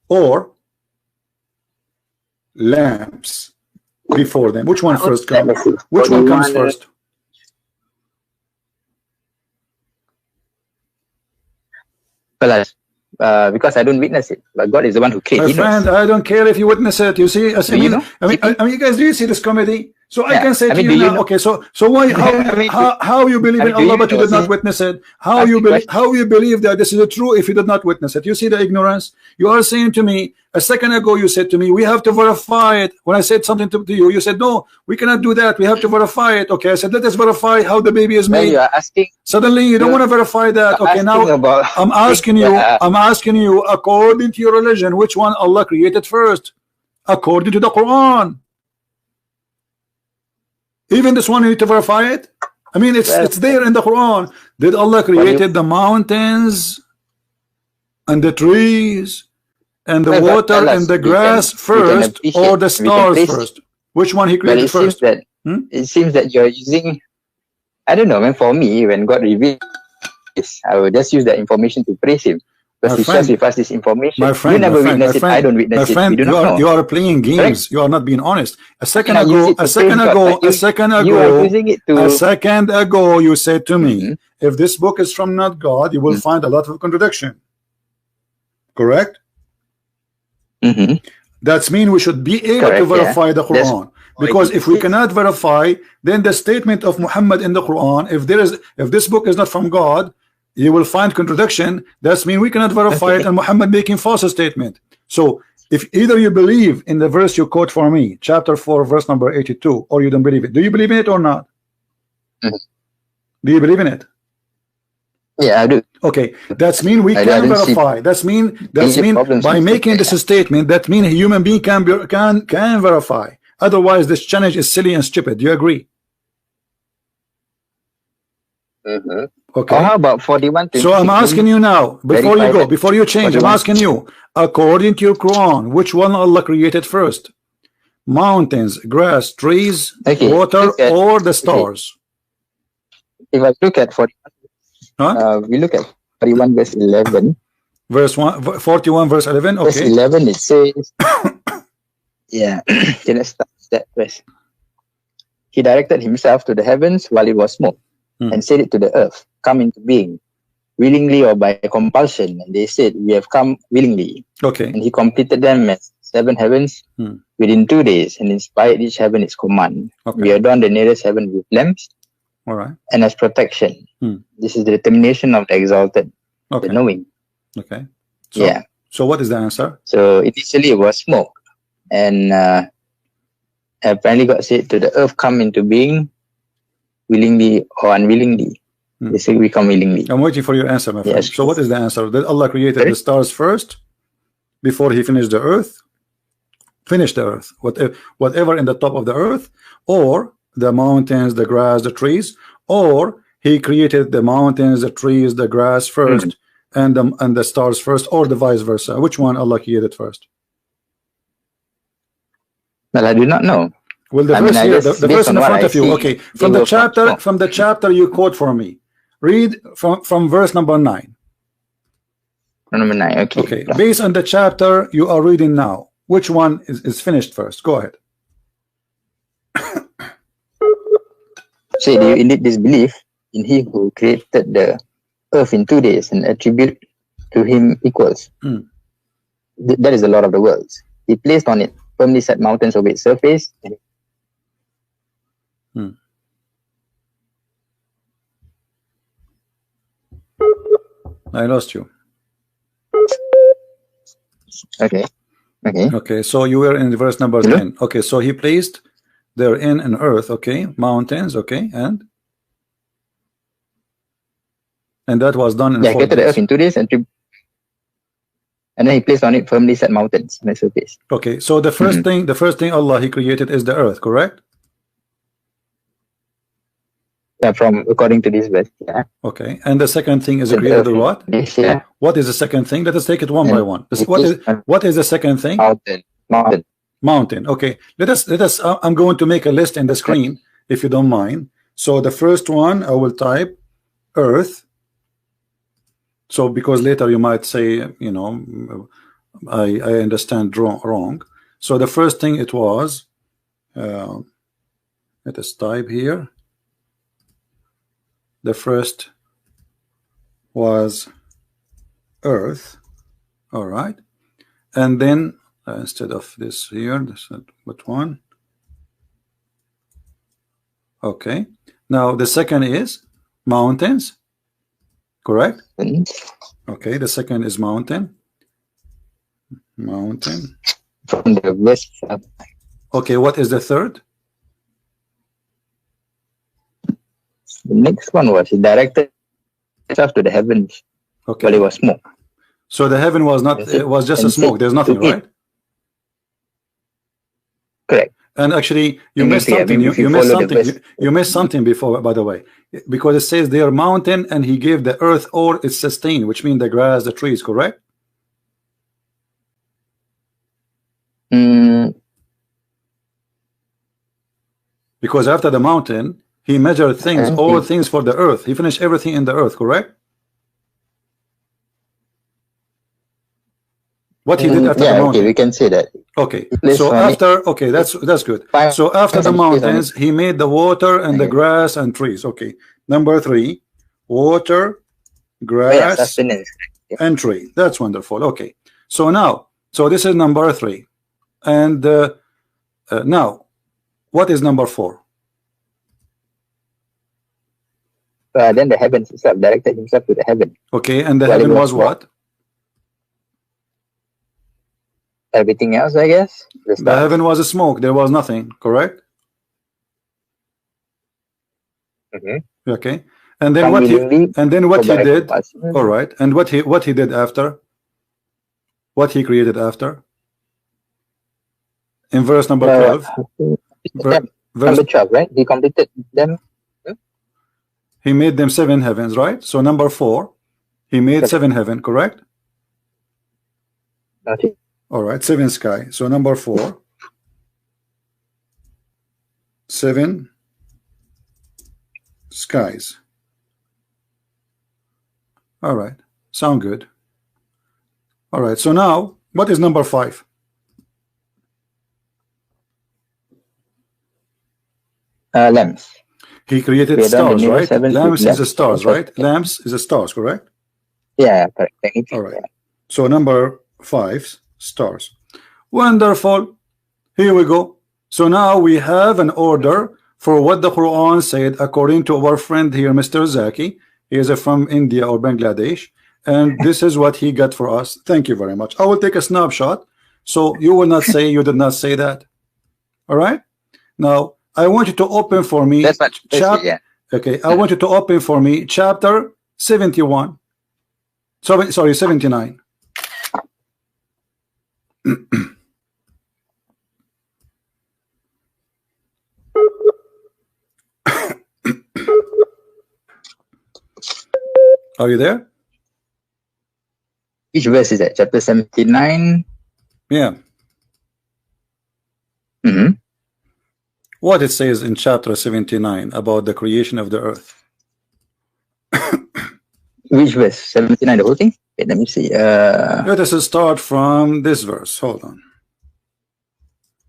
Speaker 1: or lamps before them? Which one first comes? Which one comes first?
Speaker 2: Well, because I don't witness it, but God is the one who created.
Speaker 1: My friend, I don't care if you witness it. You see, I mean, you guys, do you see this comedy? So I can say to you now, okay, so why, how you believe in Allah but you did not witness it? How you believe that this is true if you did not witness it? You see the ignorance? You are saying to me, a second ago you said to me, we have to verify it. When I said something to you, you said, no, we cannot do that. We have to verify it. Okay, I said, let us verify how the baby is made.
Speaker 2: You are asking,
Speaker 1: suddenly you don't want to verify that. Okay, now I'm asking you, according to your religion, which one Allah created first? According to the Quran. Even this one, you need to verify it. I mean, it's there in the Quran. Did Allah created the mountains and the trees and the water and the grass first, or the stars first? Which one he created first?
Speaker 2: It seems that you're using, I don't know, man, for me, when God revealed this, I will just use that information to praise him. Because he shares with us this information. You never witness it, I don't witness it. We do not know.
Speaker 1: You are playing games. Correct? You are not being honest. A second ago, you said to me, if this book is from not God, you will find a lot of contradiction. Correct? That means we should be able to verify the Quran. Because if we cannot verify, then the statement of Muhammad in the Quran, if this book is not from God, you will find contradiction. That's mean we cannot verify it, and Muhammad making false statement. So if either you believe in the verse you quote for me, chapter 4, verse number 82, or you don't believe it. Do you believe in it or not? Do you believe in it?
Speaker 2: Yeah, I do.
Speaker 1: Okay, that's mean we can verify. That's mean by making this statement, that mean a human being can verify. Otherwise, this challenge is silly and stupid. Do you agree? Okay.
Speaker 2: How about 41?
Speaker 1: So I'm asking you now, before you go, before you change, I'm asking you, according to your Quran, which one Allah created first? Mountains, grass, trees, water, or the stars?
Speaker 2: If I look at 41, we look at 41 verse 11.
Speaker 1: Verse 41 verse 11. Okay.
Speaker 2: Verse 11 it says, yeah. Okay, let's start that verse. He directed himself to the heavens while it was smoke, and said it to the earth, come into being, willingly or by compulsion. And they said, we have come willingly.
Speaker 1: Okay.
Speaker 2: And he completed them as 7 heavens within 2 days, and inspired each heaven its command. Okay. We adorned the nearest heaven with lamps,
Speaker 1: all right,
Speaker 2: and as protection. This is the determination of the exalted, the knowing.
Speaker 1: Okay. So, yeah. So what is the answer?
Speaker 2: So initially it was smoke, and apparently God said to the earth, come into being, willingly or unwillingly. They say we come willingly.
Speaker 1: I'm waiting for your answer, my friend. Yes. So what is the answer? Did Allah created the stars first before he finished the earth? Finished the earth, whatever in the top of the earth, or the mountains, the grass, the trees, or he created the mountains, the trees, the grass first, and the stars first, or the vice versa? Which one Allah created first?
Speaker 2: Well, I do not know.
Speaker 1: Well, the verse here, the verse in front of you. Okay, from the chapter you quote for me. Read from verse number 9.
Speaker 2: Number 9. Okay.
Speaker 1: Okay. Based on the chapter you are reading now, which one is finished first? Go ahead.
Speaker 2: Say, do you indeed disbelieve in He who created the earth in 2 days and attribute to Him equals? That is the Lord of the worlds. He placed on it firmly set mountains over its surface.
Speaker 1: I lost you.
Speaker 2: Okay.
Speaker 1: So you were in verse number 10. Okay. So he placed therein an earth. Okay. Mountains. Okay. And that was done in 4 days.
Speaker 2: Created the earth in 2 days, and then he placed on it firmly set mountains on the surface.
Speaker 1: Okay. So the first thing Allah He created is the earth. Correct?
Speaker 2: Yeah, from according to this verse. Yeah.
Speaker 1: Okay. And the second thing is created the what?
Speaker 2: Yeah.
Speaker 1: What is the second thing? Let us take it one by one. What is the second thing? Mountain. Okay. Let us I'm going to make a list in the screen if you don't mind. So the first one I will type earth. So because later you might say, you know, I understand wrong. So the first thing it was let us type here. The first was earth, all right, and then instead of this here, this is what one. Okay, now the second is mountains, correct? Okay, the second is mountain.
Speaker 2: From the west.
Speaker 1: Okay, what is the third?
Speaker 2: The next one was he directed himself to the heavens. Okay. But it was smoke.
Speaker 1: So the heaven was not, it was just a smoke. There's nothing, right?
Speaker 2: Correct.
Speaker 1: And actually, you missed something. You missed something before, by the way, because it says they are mountain, and he gave the earth or its sustain, which means the grass, the trees, correct? Because after the mountain, he measured things, all things for the earth. He finished everything in the earth, correct? What he did after the mountain.
Speaker 2: Okay, we can say that.
Speaker 1: Okay, so after, okay, that's good. So after the mountains, he made the water and the grass and trees. Okay, number 3, water, grass, and tree. That's wonderful. Okay, so now, so this is number 3, and now, what is number 4?
Speaker 2: then the heavens itself directed himself to the heaven.
Speaker 1: Okay, and the heaven was what?
Speaker 2: Everything else, I guess.
Speaker 1: The heaven was a smoke. There was nothing. Correct. Okay, and then what he did. All right, and what he did after? What he created after? In verse number 12.
Speaker 2: Verse number 12, right? He completed them.
Speaker 1: He made them 7 heavens, right? So number 4, he made 7 heaven, correct?
Speaker 2: Okay.
Speaker 1: All right, 7 sky. So number 4, 7 skies. All right, sound good. All right, so now what is number 5?
Speaker 2: Lamps.
Speaker 1: He created stars, right? Lamps is the stars, right? Lamps is the stars, correct?
Speaker 2: Yeah, correct.
Speaker 1: All right. So number 5, stars. Wonderful. Here we go. So now we have an order for what the Quran said according to our friend here, Mr. Zaki. He is from India or Bangladesh, and this is what he got for us. Thank you very much. I will take a snapshot so you will not say you did not say that. All right. Now I want you to open for me.
Speaker 2: That's much.
Speaker 1: Okay, I want you to open for me chapter 71. Sorry, 79. Are you there?
Speaker 2: Which verse is that? Chapter 79?
Speaker 1: Yeah. What it says in chapter 79 about the creation of the earth.
Speaker 2: Which verse? 79, the whole thing? Okay, let me see.
Speaker 1: Let us start from this verse. Hold on.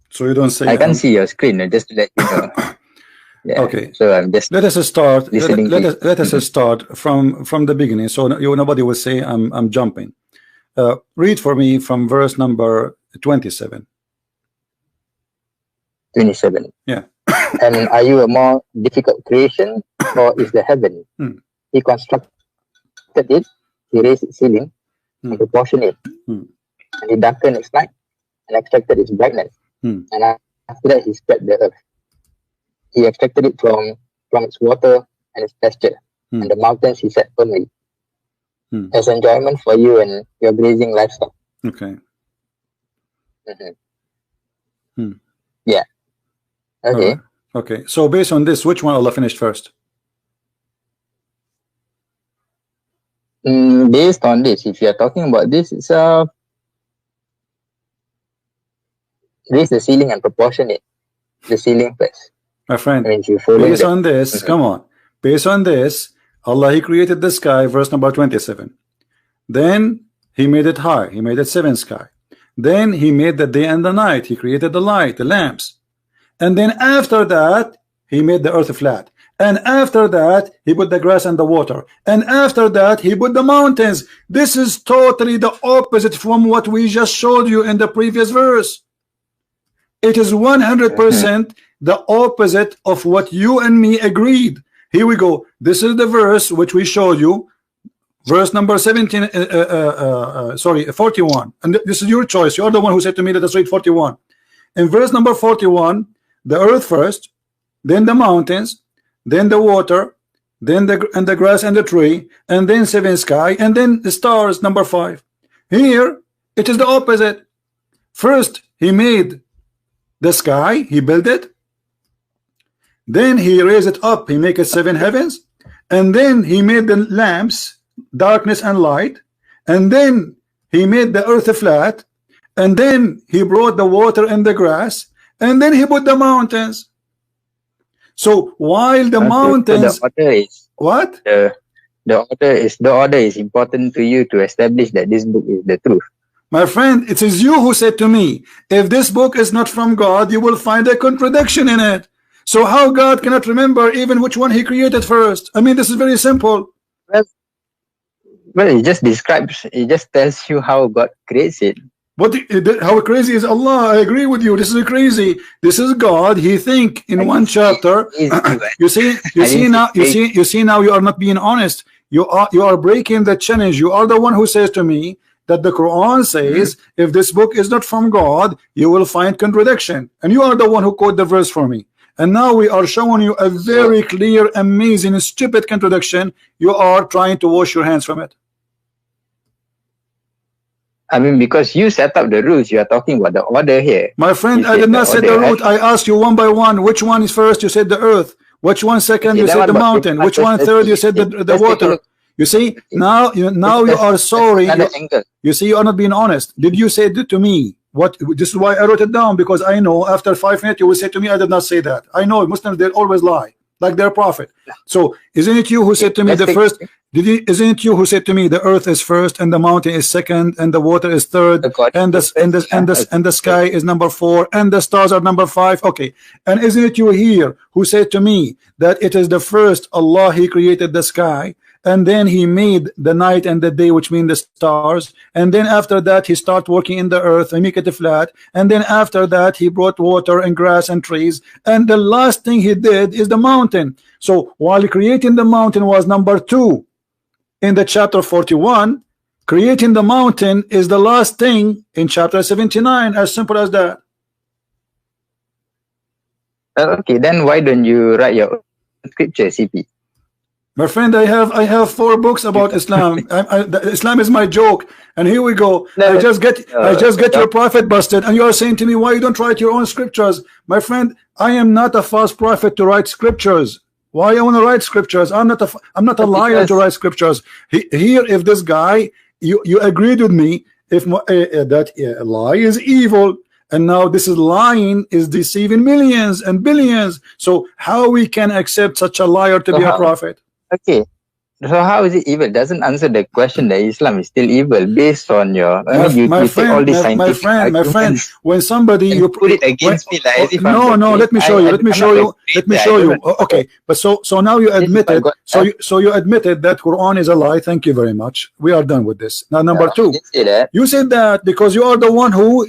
Speaker 1: So you don't say...
Speaker 2: I can't see your screen, just to let you know. Yeah,
Speaker 1: okay.
Speaker 2: So I'm just...
Speaker 1: Let us start. Let us
Speaker 2: Mm-hmm.
Speaker 1: start from the beginning. So nobody will say I'm jumping. Read for me from verse number 27.
Speaker 2: 27.
Speaker 1: Yeah.
Speaker 2: And are you a more difficult creation, or is the heaven? He constructed it, he raised its ceiling, and proportioned it, and he darkened its light, and extracted its brightness. And after that, he spread the earth. He extracted it from its water and its pasture, and the mountains he set firmly, as enjoyment for you and your grazing livestock.
Speaker 1: Okay.
Speaker 2: Yeah. Okay.
Speaker 1: Right. Okay. So based on this, which one Allah finished first?
Speaker 2: Based on this, if you are talking about this, it's raise the ceiling and proportion it. The ceiling first.
Speaker 1: My friend,
Speaker 2: I mean,
Speaker 1: based on this, come on. Based on this, Allah, he created the sky, verse number 27. Then he made it high. He made it 7 sky. Then he made the day and the night. He created the light, the lamps. And then after that, he made the earth flat. And after that, he put the grass and the water. And after that, he put the mountains. This is totally the opposite from what we just showed you in the previous verse. It is 100% the opposite of what you and me agreed. Here we go. This is the verse which we showed you. Verse number 17, 41. And this is your choice. You're the one who said to me, let us read 41. In verse number 41, the earth first, then the mountains, then the water, then the grass and the tree, and then 7 sky, and then the stars, number 5. Here, it is the opposite. First, he made the sky, he built it. Then he raised it up, he made it 7 heavens. And then he made the lamps, darkness and light. And then he made the earth flat. And then he brought the water and the grass. And then he put the mountains. So while the mountains,
Speaker 2: so the order is,
Speaker 1: what?
Speaker 2: The order is important to you to establish that this book is the truth.
Speaker 1: My friend, it is you who said to me, if this book is not from God, you will find a contradiction in it. So how God cannot remember even which one he created first? I mean, this is very simple.
Speaker 2: Well, it just describes, it just tells you how God creates it.
Speaker 1: What? How crazy is Allah? I agree with you. This is crazy. This is God. He think in one chapter. You see now. You see now. You are not being honest. You are breaking the challenge. You are the one who says to me that the Quran says if this book is not from God, you will find contradiction, and you are the one who quote the verse for me. And now we are showing you a very clear, amazing, stupid contradiction. You are trying to wash your hands from it.
Speaker 2: I mean, because you set up the rules, you are talking about the order here.
Speaker 1: My friend, I did not set the route. I asked you one by one. Which one is first? You said the earth. Which one second? You said the mountain. Which one third? You said the water. You see, now you are sorry. You see, you are not being honest. Did you say it to me? What? This is why I wrote it down, because I know after 5 minutes you will say to me, I did not say that. I know Muslims, they always lie, like their prophet. So isn't it you who said to me the first? Isn't it you who said to me the earth is first and the mountain is second and the water is third and the sky is number 4 and the stars are number 5? Okay, and isn't it you here who said to me that it is the first Allah, He created the sky, and then He made the night and the day, which mean the stars, and then after that He start working in the earth and make it flat, and then after that He brought water and grass and trees, and the last thing He did is the mountain. So while creating the mountain was number 2 in the chapter 41, creating the mountain is the last thing in chapter 79. As simple as that.
Speaker 2: Okay, then why don't you write your own scripture, CP?
Speaker 1: My friend, I have 4 books about Islam. Islam is my joke, and here we go. I just get your prophet busted, and you are saying to me, why you don't write your own scriptures? My friend, I am not a false prophet to write scriptures. Why I want to write scriptures? I'm not a liar to write scriptures. Here, if this guy, you agreed with me, if that lie is evil, and now this is lying is deceiving millions and billions. So how we can accept such a liar to be a prophet?
Speaker 2: Okay, so how is it evil? Doesn't answer the question that Islam is still evil based on your
Speaker 1: my friend, when somebody
Speaker 2: you put it against me like as if
Speaker 1: no, let me show you. Okay, but so now you admitted, so you admitted that Quran is a lie. Thank you very much. We are done with this. Now number 2, you said that because you are the one who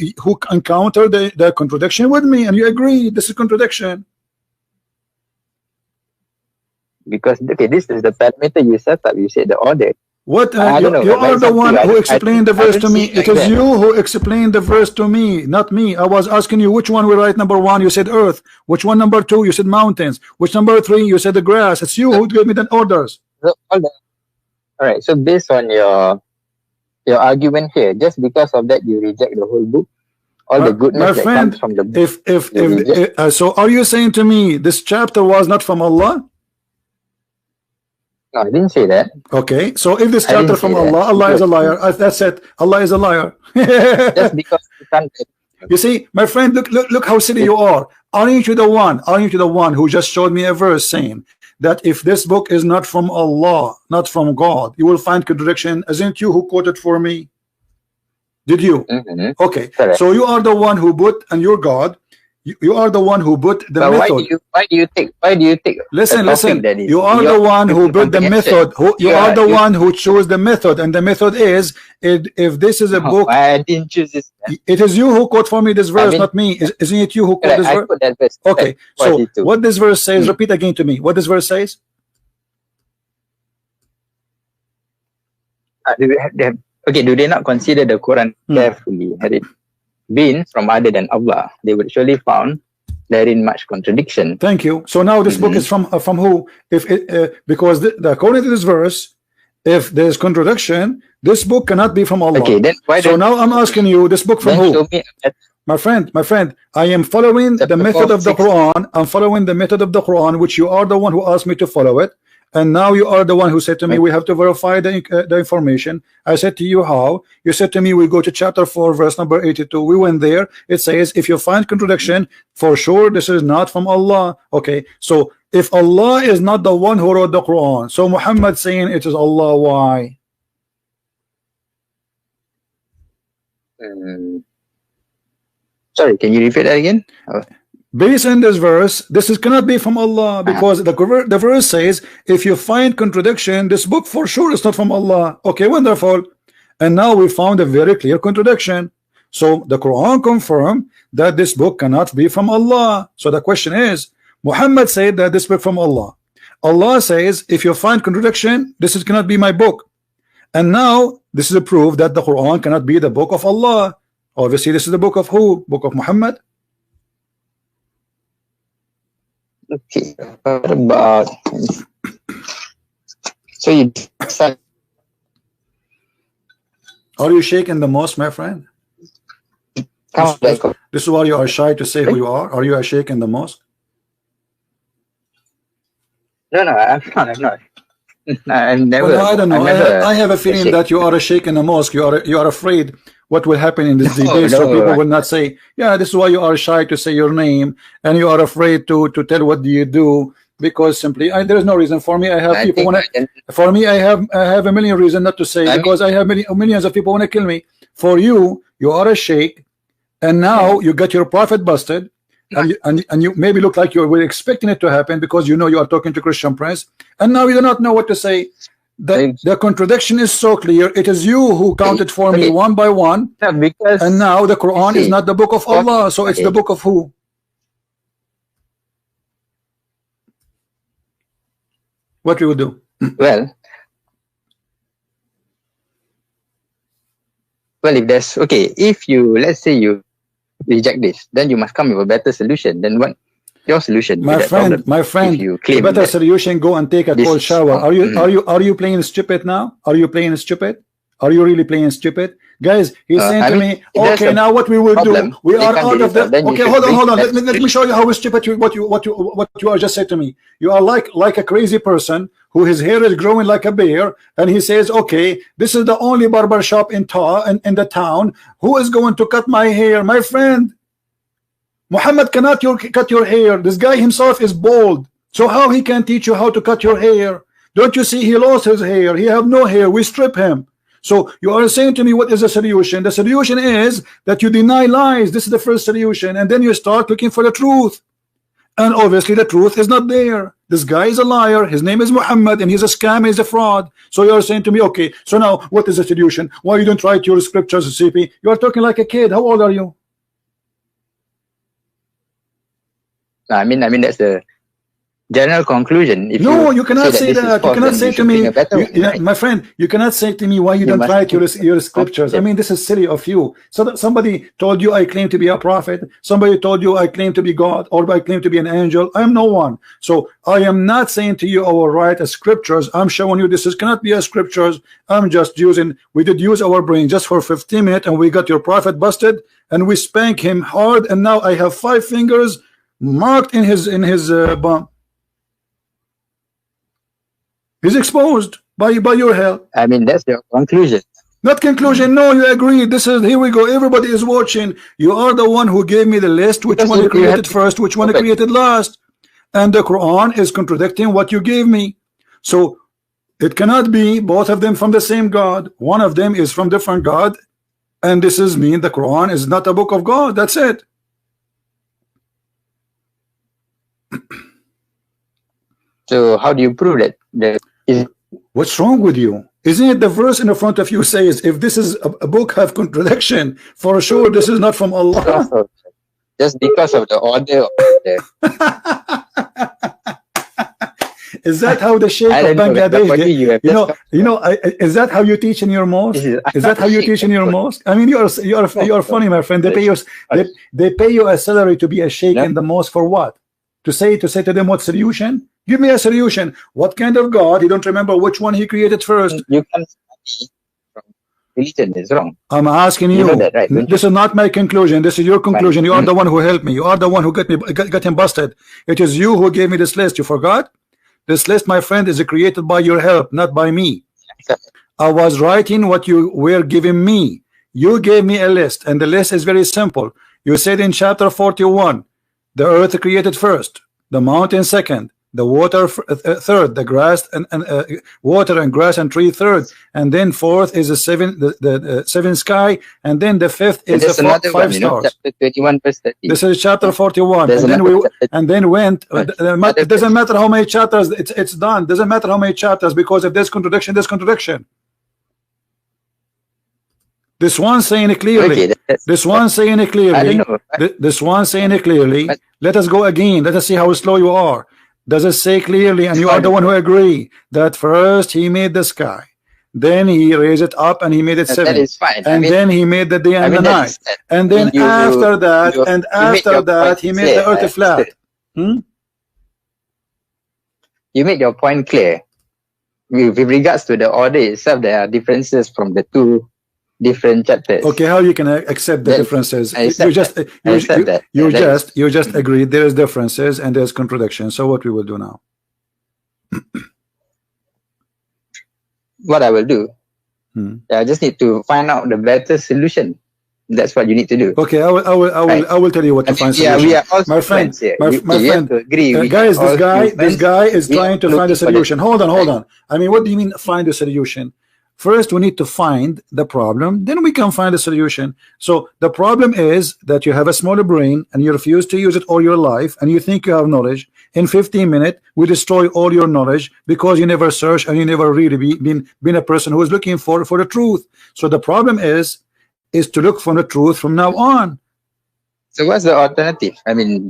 Speaker 1: encountered the contradiction with me, and you agree this is contradiction.
Speaker 2: Because okay, this is the parameter you set up. You said the order.
Speaker 1: What? You are the one who explained the verse to me. It is you who explained the verse to me, not me. I was asking you which one we write number 1. You said earth. Which one number 2? You said mountains. Which number 3? You said the grass. It's you who gave me the orders.
Speaker 2: All right. So based on your argument here, just because of that you reject the whole book. All the goodness that comes from the book.
Speaker 1: So are you saying to me this chapter was not from Allah?
Speaker 2: No, I didn't say that.
Speaker 1: Okay, so if this chapter from Allah, Allah is a liar. That's it. Allah is a liar.
Speaker 2: Just because you can't.
Speaker 1: You see, my friend, look how silly you are. Aren't you the one who just showed me a verse saying that if this book is not from Allah, not from God, you will find contradiction? Isn't you who quoted for me? Did you? Okay, correct. So you are the one who put, and you're God. You are the one who put the method.
Speaker 2: Why do you take?
Speaker 1: Listen. You are the one who put the method. You are the one who chose the method, and the method is if this is a book.
Speaker 2: I didn't choose this.
Speaker 1: It is you who quote for me this verse, not me. Isn't it you who quote this verse?
Speaker 2: That verse?
Speaker 1: Okay. So what this verse says? Repeat again to me. What this verse says?
Speaker 2: Okay. Do they not consider the Quran carefully? Had it been from other than Allah, they would surely found therein much contradiction.
Speaker 1: Thank you. So now this book is from who? If it, because according to this verse, if there is contradiction, this book cannot be from Allah.
Speaker 2: Okay, then
Speaker 1: so now I'm asking you, this book from who? My friend, I am following the method of the Quran. I'm following the method of the Quran, which you are the one who asked me to follow it. And now you are the one who said to me, we have to verify the information. I said to you, how? You said to me, we go to chapter 4, verse number 82. We went there. It says, if you find contradiction, for sure this is not from Allah. Okay, so if Allah is not the one who wrote the Quran, so Muhammad saying it is Allah, why?
Speaker 2: Sorry, can you repeat that again?
Speaker 1: Based on this verse, this cannot be from Allah, because the verse says, if you find contradiction, this book for sure is not from Allah. Okay, wonderful. And now we found a very clear contradiction. So the Quran confirmed that this book cannot be from Allah. So the question is, Muhammad said that this book from Allah. Allah says, if you find contradiction, this is cannot be my book. And now this is a proof that the Quran cannot be the book of Allah. Obviously, this is the book of who? Book of Muhammad.
Speaker 2: Okay. What about? So you.
Speaker 1: Are you shaking the mosque, my friend? This is why you are shy to say who you are. Are you a sheikh in the mosque?
Speaker 2: No, I'm not. I never.
Speaker 1: Well, I don't know. I have a feeling that you are a sheikh in the mosque. You are afraid what will happen in this debate. So people will not say, yeah, this is why you are shy to say your name, and you are afraid to tell what do you do, because simply there is no reason. For me, I have people want to. For me, I have a million reasons not to say, because I have millions of people want to kill me. For you, you are a sheikh, and now you got your prophet busted. And you maybe look like you were expecting it to happen, because you know you are talking to Christian Prince, and now you do not know what to say. The contradiction is so clear. It is you who counted for me one by one, and now the Quran is not the book of Allah, so it's the book of who? What we will do?
Speaker 2: Well, if there's if you, let's say you reject this, then you must come with a better solution. Then what your solution?
Speaker 1: My friend, you claim better solution, go and take a cold shower. Are you playing stupid now? Are you playing stupid? Are you really playing stupid? Guys, he's saying to me, okay, now what we will do, we are out of the, okay, hold on, let me show you how stupid what you are just said to me. You are like a crazy person who his hair is growing like a bear, and he says, okay, this is the only barber shop in the town. Who is going to cut my hair? My friend, Muhammad cannot cut your hair. This guy himself is bald, so how he can teach you how to cut your hair? Don't you see he lost his hair? He have no hair. We strip him. So you are saying to me, what is the solution? The solution is that you deny lies. This is the first solution, and then you start looking for the truth. And obviously the truth is not there. This guy is a liar. His name is Muhammad, and he's a scam, he's a fraud. So you are saying to me, okay, so now what is the solution? Why you don't write your scriptures, CP? You are talking like a kid. How old are you?
Speaker 2: I mean that's the general conclusion.
Speaker 1: You cannot say that. You cannot say to me, my friend, you cannot say to me why you don't write your scriptures. I mean, this is silly of you. So that somebody told you I claim to be a prophet, somebody told you I claim to be God, or I claim to be an angel. I am no one. So I am not saying to you I will write a scriptures. I'm showing you this cannot be a scriptures. I'm just using, we did use our brain just for 15 minutes, and we got your prophet busted, and we spank him hard, and now I have 5 fingers marked in his bum. He's exposed by your help.
Speaker 2: I mean, that's your conclusion.
Speaker 1: Not conclusion. No, you agree. This is, here we go. Everybody is watching. You are the one who gave me the list. Which one you created first? Which one you created last? And the Quran is contradicting what you gave me. So it cannot be both of them from the same God. One of them is from different God. And this is mean the Quran is not a book of God. That's it.
Speaker 2: So how do you prove that?
Speaker 1: What's wrong with you? Isn't it the verse in the front of you says, if this is a book have contradiction, for sure this is not from Allah.
Speaker 2: Just because of the order.
Speaker 1: Is that how the Sheikh of Bangladesh? Is that how you teach in your mosque? Is that how you teach in your mosque? I mean, you are funny, my friend. They pay you a salary to be a Sheikh in the mosque for what? To say to them what solution? Give me a solution. What kind of God? You don't remember which one he created first.
Speaker 2: You can study from religion is wrong.
Speaker 1: I'm asking you. That, right? This is not my conclusion. This is your conclusion. You are the one who helped me. You are the one who got him busted. It is you who gave me this list. You forgot? This list, my friend, is created by your help, not by me. I was writing what you were giving me. You gave me a list, and the list is very simple. You said in chapter 41, the earth created first, the mountain second, the water third, the grass and water and grass and tree third, and then fourth is the seventh sky, and then the fifth is the 5 stars.
Speaker 2: Chapter 21 verse 30.
Speaker 1: This is chapter 41, and then went. It doesn't matter how many chapters. It's done. Doesn't matter how many chapters, because if there's contradiction, there's contradiction. This one saying it clearly.
Speaker 2: Okay,
Speaker 1: this one saying it clearly.
Speaker 2: I don't know.
Speaker 1: This one saying it clearly.
Speaker 2: But,
Speaker 1: let us go again. Let us see how slow you are. Does it say clearly, and you are the one who agree that first he made the sky, then he raised it up and he made it 7.
Speaker 2: That is fine.
Speaker 1: And then he made the day and the night. And then after that, he made the earth flat.
Speaker 2: You made your point clear. With regards to the order itself, there are differences from the 2 different chapters.
Speaker 1: Okay, how you can accept the differences? You just agreed there is differences and there's contradiction. So what we will do now?
Speaker 2: What I will do, I just need to find out the better solution. That's what you need to do.
Speaker 1: Okay, I will tell you what to find solution.
Speaker 2: We are all
Speaker 1: my friend,
Speaker 2: here.
Speaker 1: my friend, guys, this guy is trying to find a solution. Hold on. I mean, what do you mean find a solution? First, we need to find the problem, then we can find a solution. So the problem is that you have a smaller brain and you refuse to use it all your life, and you think you have knowledge. In 15 minutes, we destroy all your knowledge because you never search and you never really been a person who is looking for the truth. So the problem is to look for the truth from now on.
Speaker 2: So what's the alternative? I mean,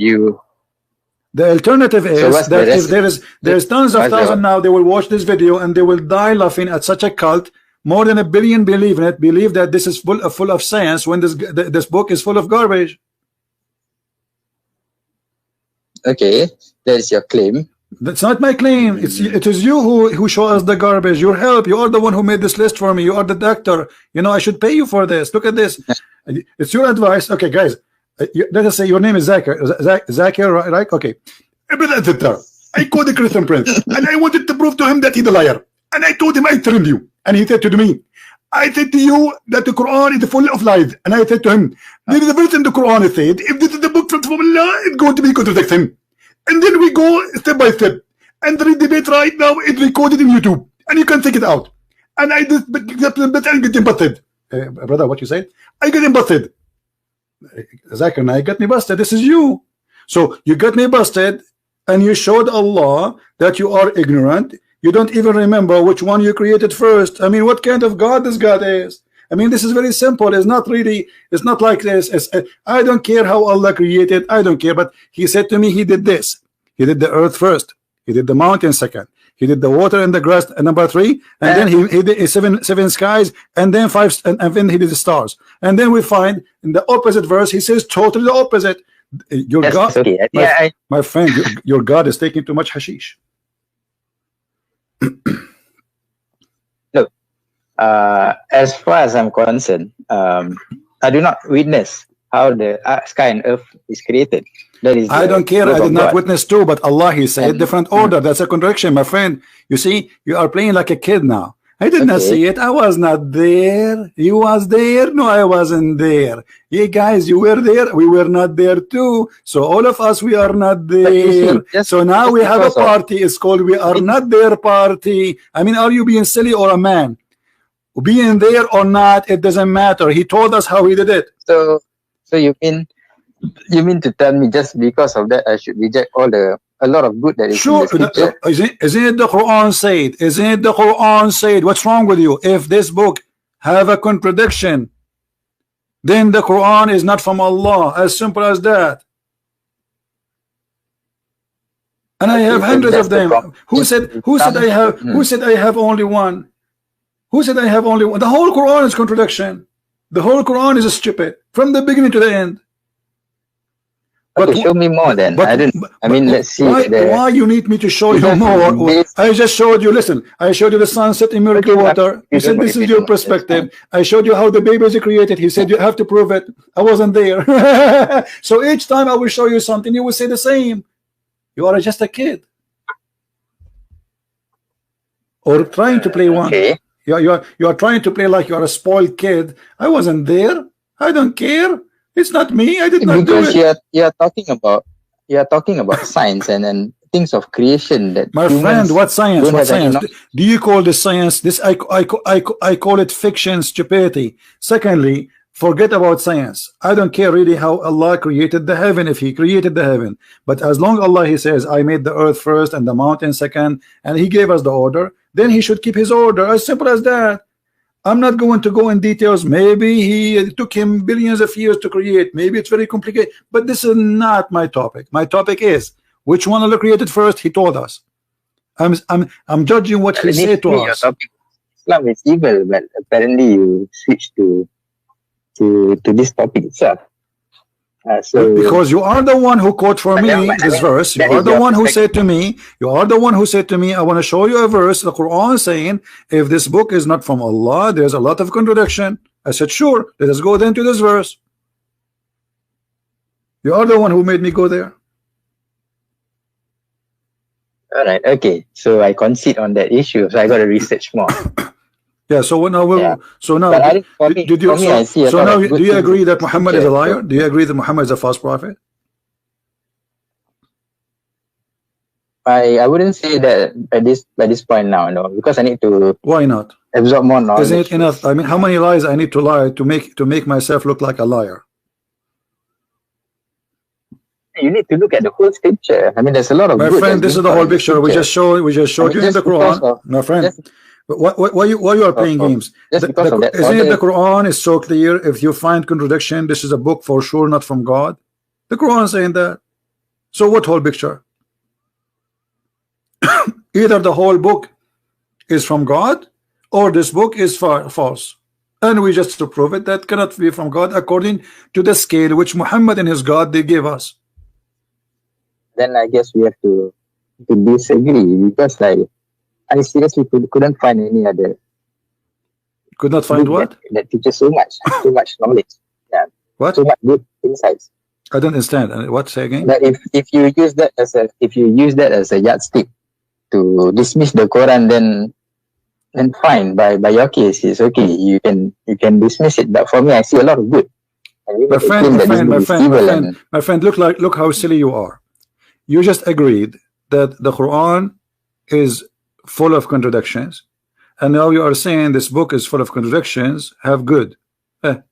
Speaker 1: the alternative is that if there's tons of thousands now, they will watch this video and they will die laughing at such a cult. More than 1 billion believe in it, believe that this is full of science when this book is full of garbage.
Speaker 2: Okay, that is your claim.
Speaker 1: That's not my claim. It is you who show us the garbage. Your help. You are the one who made this list for me. You are the doctor. You know, I should pay you for this. Look at this. It's your advice. Okay, guys. Let us say your name is ZAKA, right? Okay. I called the Christian prince and I wanted to prove to him that he's a liar. And I told him I trained you. And he said to me, I said to you that the Quran is full of lies. And I said to him, there is a verse in the Quran that said, if this is the book from Allah, it's going to be contradiction. And then we go step by step. And the debate right now is recorded in YouTube. And you can check it out. And I just get busted. Brother, what you said? I get busted. Zakir, I got me busted. This is you. So you got me busted and you showed Allah that you are ignorant. You don't even remember which one you created first. I mean, what kind of God this God is? I mean, this is very simple. It's not like this. I don't care how Allah created. I don't care. But he said to me, he did this. He did the earth first. He did the mountain second. He did the water and the grass number 3. And then he did seven skies. And then 5. And then he did the stars. And then we find in the opposite verse, he says totally the opposite. Your God, okay. My friend, your God is taking too much hashish.
Speaker 2: Look, as far as I'm concerned, I do not witness how the sky and earth is created. That is
Speaker 1: I don't care. I did not witness too, but Allah, He said different order. That's a contradiction, my friend. You see, you are playing like a kid now. I did not see it. I was not there. You was there. No, I wasn't there. Yeah, guys, you were there. We were not there too. So all of us, we are not there. So now we have a party. It's called We Are Not There Party. I mean, are you being silly or a man? Being there or not, it doesn't matter. He told us how he did it.
Speaker 2: So you mean to tell me just because of that I should reject a lot of good that is in the scripture?
Speaker 1: Isn't it the Quran said? Isn't it the Quran said? What's wrong with you? If this book have a contradiction, then the Quran is not from Allah. As simple as that. And I have hundreds of them. Who said I have only one? Who said I have only one? The whole Quran is contradiction. The whole Quran is stupid from the beginning to the end.
Speaker 2: But show me more then. Let's see.
Speaker 1: Why you need me to show you more? I just showed you. Listen, I showed you the sunset in miracle water. You said this is your perspective. I showed you how the babies are created. He said you have to prove it. I wasn't there. So each time I will show you something, you will say the same. You are just a kid, or trying to play one.
Speaker 2: Okay.
Speaker 1: You are trying to play like you are a spoiled kid. I wasn't there. I don't care. It's not me. I did not do it.
Speaker 2: Because you are talking about science and things of creation that.
Speaker 1: My friend, what science? What science? Do you call this science? This I call it fiction, stupidity. Secondly, forget about science. I don't care really how Allah created the heaven, if He created the heaven. But as long as Allah, He says, I made the earth first and the mountain second, and He gave us the order, then He should keep His order. As simple as that. I'm not going to go in details. Maybe it took him billions of years to create. Maybe it's very complicated. But this is not my topic. My topic is which one Allah created first. He told us. I'm judging what he said to us.
Speaker 2: Islam is evil, but apparently you switch to this topic itself. So
Speaker 1: because you are the one who quote for me this verse. You are the one who said to me. You are the one who said to me, I want to show you a verse, the Quran, saying if this book is not from Allah, there's a lot of contradiction. I said, sure, let us go then to this verse. You are the one who made me go there.
Speaker 2: All right, okay. So I concede on that issue. So I got to research more.
Speaker 1: Yeah. So now, so now, do you agree that Muhammad is a liar? Do you agree that Muhammad is a false prophet?
Speaker 2: I wouldn't say that at this point now, no, because I need to.
Speaker 1: Why not?
Speaker 2: Absorb more knowledge.
Speaker 1: Isn't it enough? I mean, how many lies I need to lie to make myself look like a liar?
Speaker 2: You need to look at the whole scripture. I mean, there's a lot of.
Speaker 1: My friend, this is the whole picture. We just showed you in the Quran, my friend. But why you are playing games? Isn't it the Quran is so clear? If you find contradiction, this is a book for sure not from God. The Quran is saying that. So what whole picture? Either the whole book is from God, or this book is false. And we just to prove it that cannot be from God according to the scale which Muhammad and his God they gave us.
Speaker 2: Then I guess we have to disagree, because I seriously couldn't find any other.
Speaker 1: Could not find what?
Speaker 2: That teaches so much knowledge. Yeah.
Speaker 1: What?
Speaker 2: So much good insights.
Speaker 1: I don't understand. What? Say again?
Speaker 2: That if you use that as a yardstick to dismiss the Quran, then fine. By your case, it's okay. You can dismiss it. But for me, I see a lot of good.
Speaker 1: My friend, look how silly you are. You just agreed that the Quran is full of contradictions, and now you are saying this book is full of contradictions, have good. I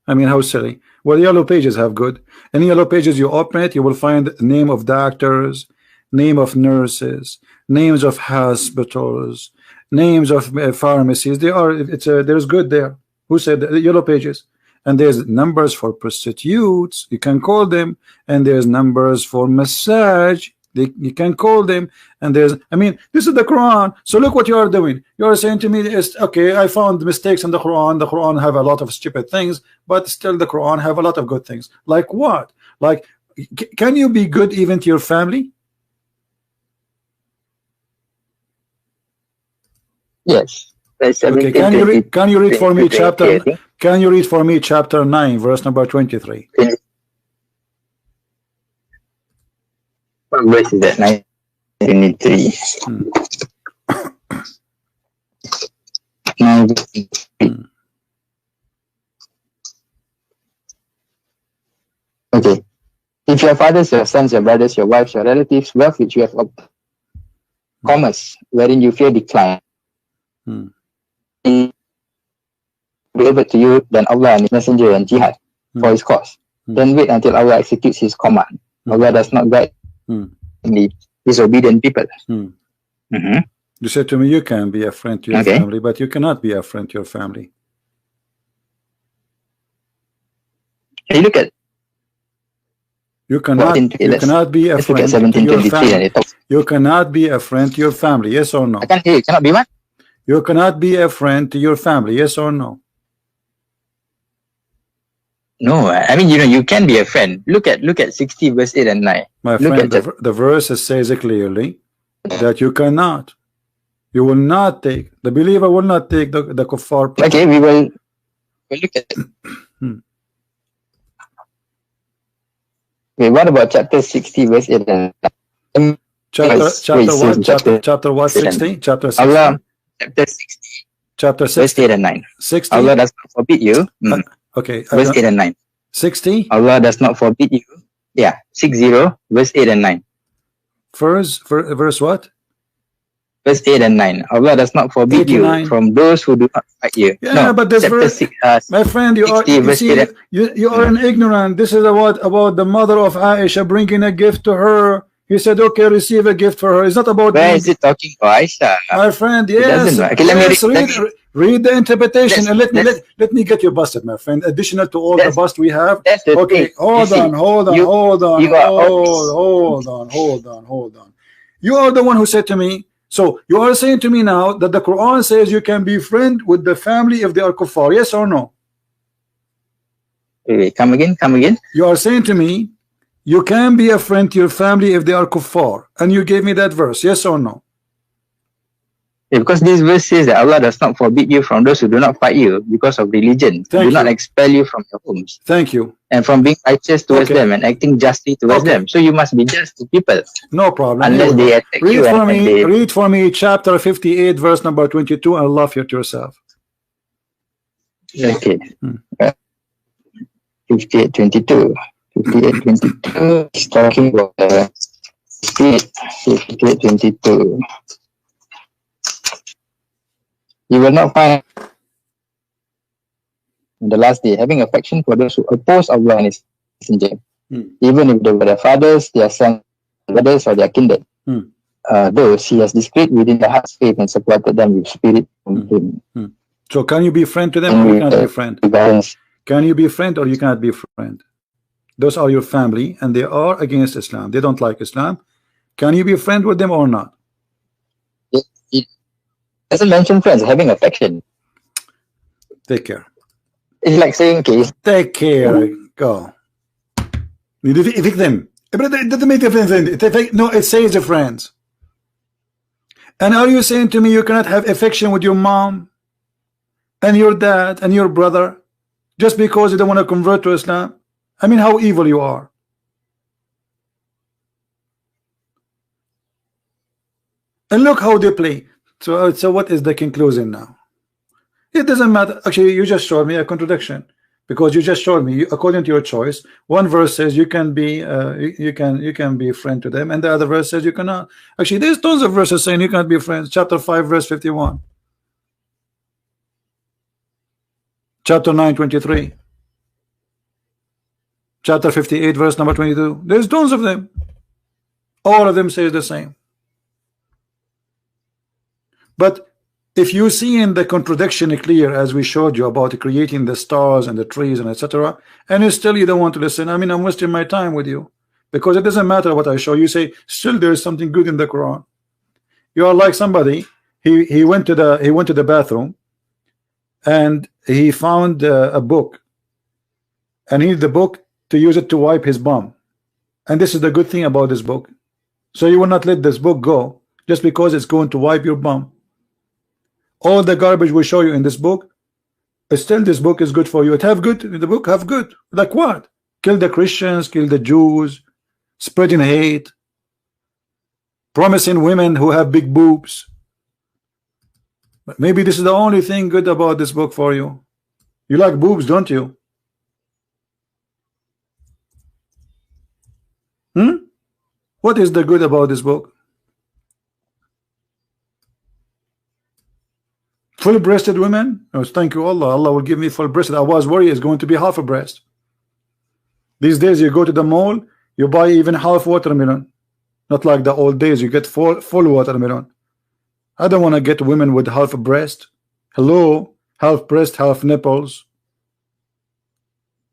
Speaker 1: mean, how silly. Well, yellow pages have good. In yellow pages, you open it, you will find name of doctors, name of nurses, names of hospitals, names of pharmacies. There's good there. Who said that? The yellow pages. And there's numbers for prostitutes, you can call them, and there's numbers for massage, you can call them, and I mean, this is the Quran. So look what you are doing. You are saying to me, okay, I found mistakes in the Quran. The Quran have a lot of stupid things, but still the Quran have a lot of good things. Like what? Like, can you be good even to your family?
Speaker 2: Yes.
Speaker 1: Okay, can you read for me chapter? Can you read for me chapter 9, verse number 23?
Speaker 2: What verse is that? 93. Okay. If your fathers, your sons, your brothers, your wives, your relatives, wealth which you have obtained, commerce wherein you fear decline, delivered to you than Allah and His Messenger and jihad for His cause. Then wait until Allah executes His command. Allah does not guide disobedient people.
Speaker 1: You said to me you can be a friend to your family, but you cannot be a friend to your family.
Speaker 2: Hey, look at.
Speaker 1: You cannot be a friend to your family. You cannot be a friend to your family. Yes or no?
Speaker 2: I can't hear you. Cannot be what?
Speaker 1: You cannot be a friend to your family. Yes or no?
Speaker 2: No, I mean, you can be a friend. Look at 60 verse 8 and 9.
Speaker 1: My friend, the verse says it clearly that you cannot. You will not take, the believer will not take the kuffar.
Speaker 2: Okay, we'll look at it. Okay, what about chapter 60 verse 8 and 9?
Speaker 1: Chapter what? 60? Chapter 60?
Speaker 2: Allah, chapter 60. Chapter 60. Verse 8 and 9.
Speaker 1: 60?
Speaker 2: Allah does not forbid you.
Speaker 1: Okay.
Speaker 2: Verse 8 and 9.
Speaker 1: 60?
Speaker 2: Allah does not forbid you. Yeah. 60, verse 8 and 9.
Speaker 1: Verse what?
Speaker 2: Verse 8 and 9. Allah does not forbid you from those who do not fight you.
Speaker 1: Yeah,
Speaker 2: no,
Speaker 1: but this verse, my friend, you are an ignorant. This is about the mother of Aisha bringing a gift to her. He said, okay, receive a gift for her. It's not about.
Speaker 2: Where is it talking about Aisha?
Speaker 1: My friend, yes.
Speaker 2: Okay,
Speaker 1: Read the interpretation and let me get you busted, my friend. Additional to all the bust we have. Okay, hold on. You are the one who said to me. So you are saying to me now that the Quran says you can be friend with the family if they are kuffar. Yes or no?
Speaker 2: Wait, come again.
Speaker 1: You are saying to me you can be a friend to your family if they are kuffar, and you gave me that verse. Yes or no?
Speaker 2: Yeah, because this verse says that Allah does not forbid you from those who do not fight you because of religion. Do not expel you from your homes.
Speaker 1: Thank you.
Speaker 2: And from being righteous towards them and acting justly towards them. So you must be just to people.
Speaker 1: No problem.
Speaker 2: Unless they attack you.
Speaker 1: Read for me chapter 58, verse number 22, and laugh at yourself.
Speaker 2: Okay. 58:22. 58:22 is talking about 58:22. You will not find in the last day having affection for those who oppose Allah and His Messenger, even if they were their fathers, their sons, brothers, or their kindred. Those He has discreet within the heart's faith and supported them with spirit from Him.
Speaker 1: So can you be friend to them or you cannot be friend? Can you be friend or you cannot be friend? Those are your family and they are against Islam. They don't like Islam. Can you be friend with them or not?
Speaker 2: It doesn't mention friends, having affection.
Speaker 1: Take care.
Speaker 2: It's like saying, okay.
Speaker 1: Take care. Go. You evict them. But it doesn't make a difference. No, it says your friends. And are you saying to me you cannot have affection with your mom and your dad and your brother just because you don't want to convert to Islam? I mean, how evil you are. And look how they play. So what is the conclusion now? It doesn't matter. Actually, you just showed me a contradiction because you just showed me, according to your choice, one verse says you can be you can be a friend to them, and the other verse says you cannot. Actually, there's tons of verses saying you cannot be friends. Chapter 5, verse 51. Chapter 9, 23. Chapter 58, verse number 22. There's tons of them. All of them say the same. But if you see in the contradiction clear, as we showed you about creating the stars and the trees and etc., and still you don't want to listen, I mean, I'm wasting my time with you because it doesn't matter what I show you. Say still there is something good in the Quran. You are like somebody. He went to the bathroom and he found a book, and he needed the book to use it to wipe his bum. And this is the good thing about this book. So you will not let this book go just because it's going to wipe your bum. All the garbage we show you in this book, still this book is good for you. It have good, the book have good. Like what? Kill the Christians, kill the Jews, spreading hate, promising women who have big boobs. But maybe this is the only thing good about this book for you. You like boobs, don't you? What is the good about this book? Full-breasted women? Oh, thank you Allah. Allah will give me full-breasted. I was worried it's going to be half a breast. These days you go to the mall, you buy even half watermelon. Not like the old days you get full watermelon. I don't want to get women with half a breast. Hello, half breast, half nipples.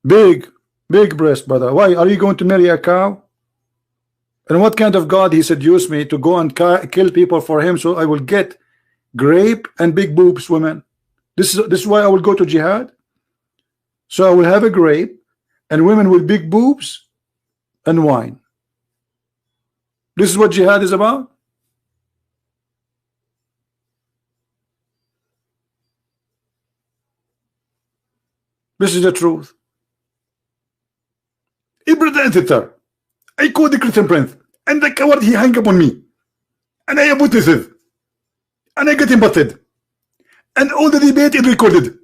Speaker 1: Big breast, brother. Why are you going to marry a cow? And what kind of God he seduced me to go and kill people for him so I will get grape and big boobs women? This is why I will go to jihad. So I will have a grape and women with big boobs and wine. This is what jihad is about. This is the truth. Ibrahim, I called the Christian prince, and the coward he hung upon me, and I put this, and I get him busted, and all the debate is recorded.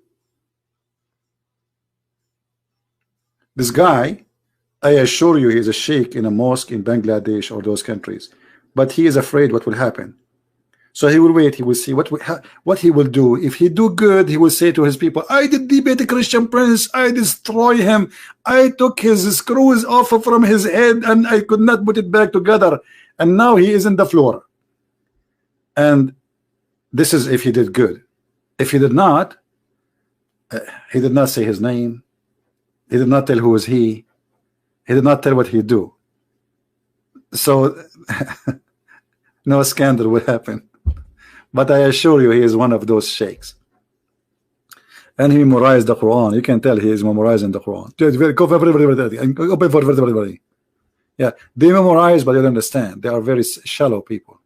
Speaker 1: This guy, I assure you, he is a sheikh in a mosque in Bangladesh or those countries, but he is afraid what will happen. So he will wait. He will see what he will do. If he do good, he will say to his people, I did debate the Christian prince. I destroy him. I took his screws off from his head and I could not put it back together. And now he is in the floor. And this is if he did good. If he did not say his name. He did not tell who is he. He did not tell what he do. So no scandal would happen. But I assure you, he is one of those sheikhs. And he memorized the Quran. You can tell he is memorizing the Quran. Yeah, they memorize, but they don't understand. They are very shallow people.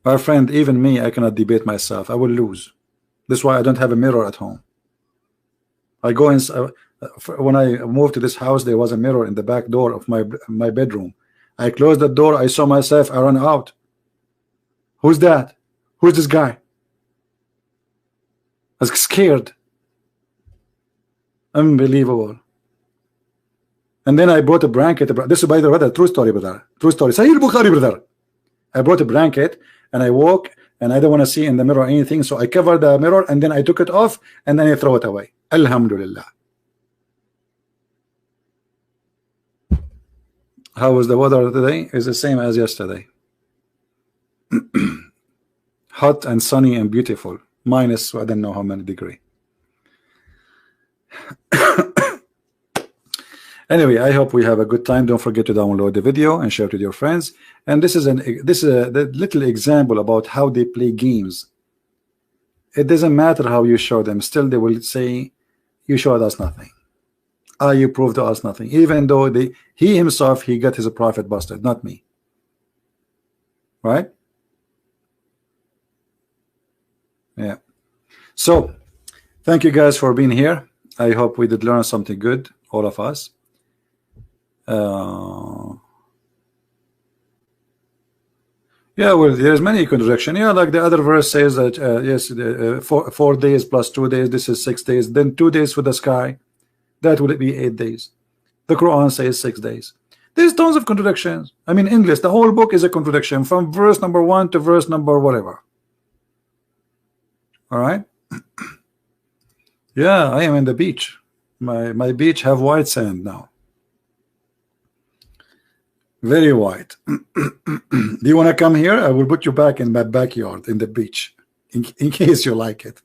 Speaker 1: My friend, even me, I cannot debate myself. I will lose. That's why I don't have a mirror at home. I go in. When I moved to this house, there was a mirror in the back door of my bedroom. I closed the door. I saw myself. I ran out. Who's that? Who's this guy? I was scared. Unbelievable. And then I brought a blanket. This is, by the way, true story, brother. True story. Sahih Bukhari, brother. I brought a blanket and I woke and I don't want to see in the mirror anything, so I covered the mirror and then I took it off and then I throw it away. Alhamdulillah. How was the weather today? It's the same as yesterday. Hot and sunny and beautiful. Minus, I don't know how many degrees. Anyway, I hope we have a good time. Don't forget to download the video and share it with your friends. And this is a little example about how they play games. It doesn't matter how you show them. Still, they will say, "You showed us nothing. You proved to us nothing." Even though he himself, he got his profit busted, not me. Right? Yeah. So, thank you guys for being here. I hope we did learn something good, all of us. Yeah, well, there's many contradiction. Yeah, like the other verse says that yes, 4 days plus 2 days, this is 6 days. Then 2 days for the sky, that would be 8 days. The Quran says 6 days. There's tons of contradictions. I mean, English, the whole book is a contradiction from verse number 1 to verse number whatever. All right. Yeah, I am in the beach. My beach have white sand now. Very white. Do you want to come here? I will put you back in my backyard in the beach in case you like it.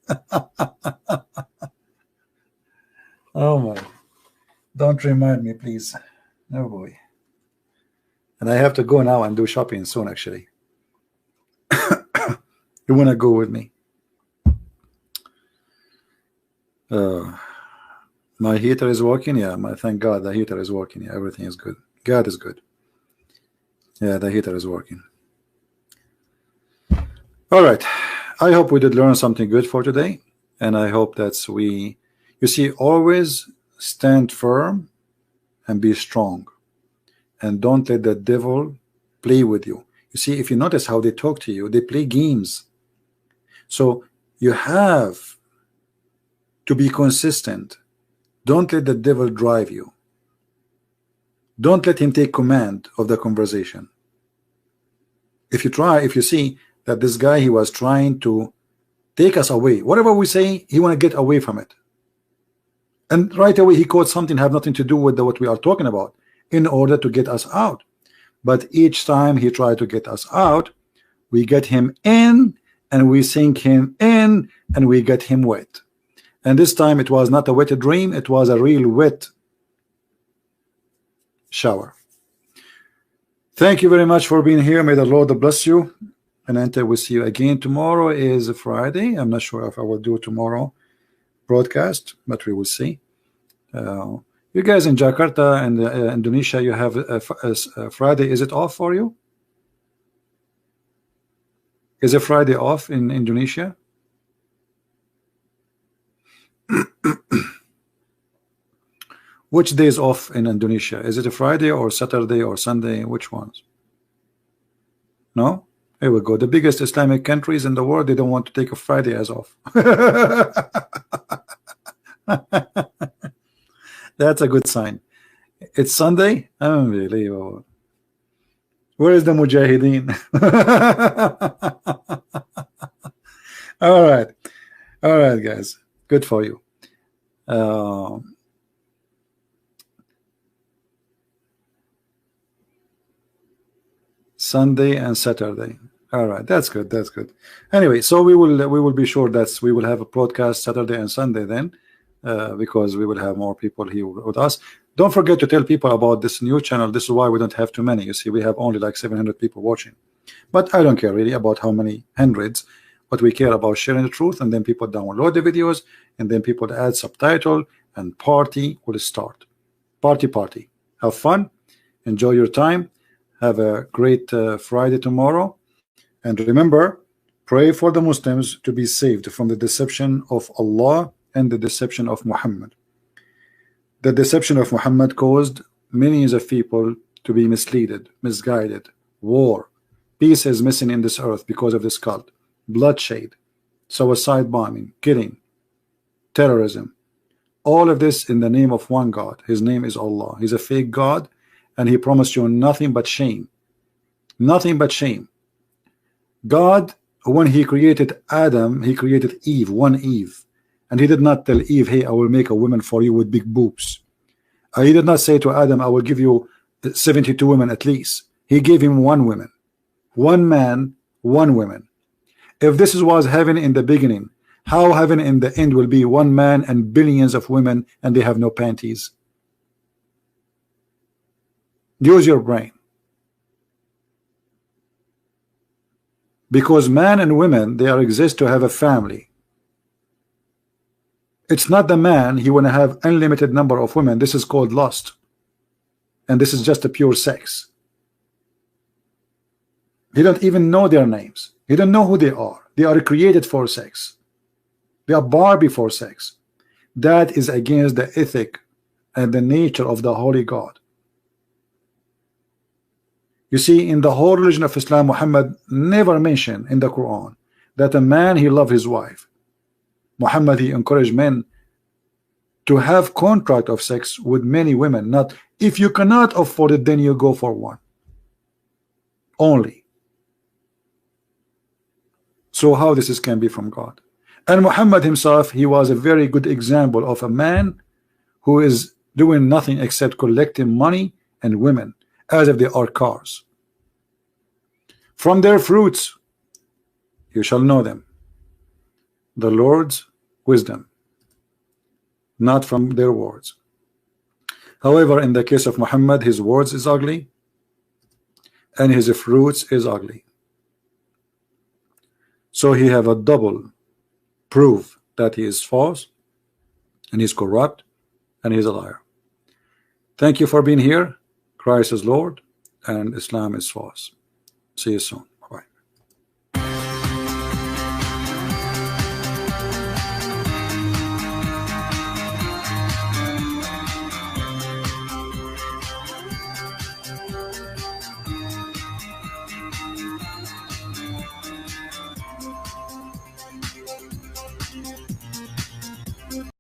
Speaker 1: Oh my. Don't remind me, please. Oh boy. And I have to go now and do shopping soon, actually. You want to go with me? My heater is working. Yeah, thank God the heater is working. Yeah, everything is good. God is good. Yeah, the heater is working. All right. I hope we did learn something good for today. And I hope that you see, always stand firm and be strong. And don't let the devil play with you. You see, if you notice how they talk to you, they play games. So you have to be consistent. Don't let the devil drive you. Don't let him take command of the conversation. If you see that this guy, he was trying to take us away, whatever we say, he want to get away from it. And right away he quotes something have nothing to do with what we are talking about in order to get us out. But each time he tried to get us out, we get him in and we sink him in and we get him wet. And this time it was not a wet dream, it was a real wet shower. Thank you very much for being here. May the Lord bless you. And until we see you again, tomorrow is a Friday. I'm not sure if I will do tomorrow broadcast, but we will see. You guys in Jakarta and Indonesia, you have a Friday. Is it off for you? Is a Friday off in Indonesia? Which day is off in Indonesia? Is it a Friday or Saturday or Sunday? Which ones? No? Here we go. The biggest Islamic countries in the world, they don't want to take a Friday as off. That's a good sign. It's Sunday? Unbelievable. Where is the Mujahideen? All right. All right, guys. Good for you. Sunday and Saturday. All right, that's good. That's good. Anyway, so we will be sure that we will have a broadcast Saturday and Sunday then, because we will have more people here with us. Don't forget to tell people about this new channel. This is why we don't have too many. You see, we have only like 700 people watching, but I don't care really about how many hundreds. But we care about sharing the truth, and then people download the videos, and then people add subtitle, and party will start. Party. Have fun. Enjoy your time. Have a great Friday tomorrow. And remember, pray for the Muslims to be saved from the deception of Allah and the deception of Muhammad. The deception of Muhammad caused millions of people to be misleaded, misguided, war. Peace is missing in this earth because of this cult. Bloodshed, suicide bombing, killing, terrorism. All of this in the name of one God. His name is Allah. He's a fake God, and he promised you nothing but shame. Nothing but shame. God, when he created Adam, he created Eve, one Eve, and he did not tell Eve, hey, I will make a woman for you with big boobs. He did not say to Adam, I will give you 72 women at least. He gave him one woman, one man, one woman. If this was heaven in the beginning, how heaven in the end will be one man and billions of women, and they have no panties? Use your brain. Because man and women, they are exist to have a family. It's not the man, he want to have unlimited number of women. This is called lust, and this is just a pure sex. He don't even know their names. He don't know who they are. They are created for sex. They are Barbie for sex. That is against the ethic and the nature of the holy God. You see, in the whole religion of Islam, Muhammad never mentioned in the Quran that a man, he loved his wife. Muhammad, he encouraged men to have contract of sex with many women. Not, if you cannot afford it, then you go for one only. So how this can be from God? And Muhammad himself, he was a very good example of a man who is doing nothing except collecting money and women as if they are cars. From their fruits you shall know them. The Lord's wisdom, not from their words. However, in the case of Muhammad, his words is ugly and his fruits is ugly. So he have a double proof that he is false and he's corrupt and he's a liar. Thank you for being here. Christ is Lord and Islam is false. See you soon.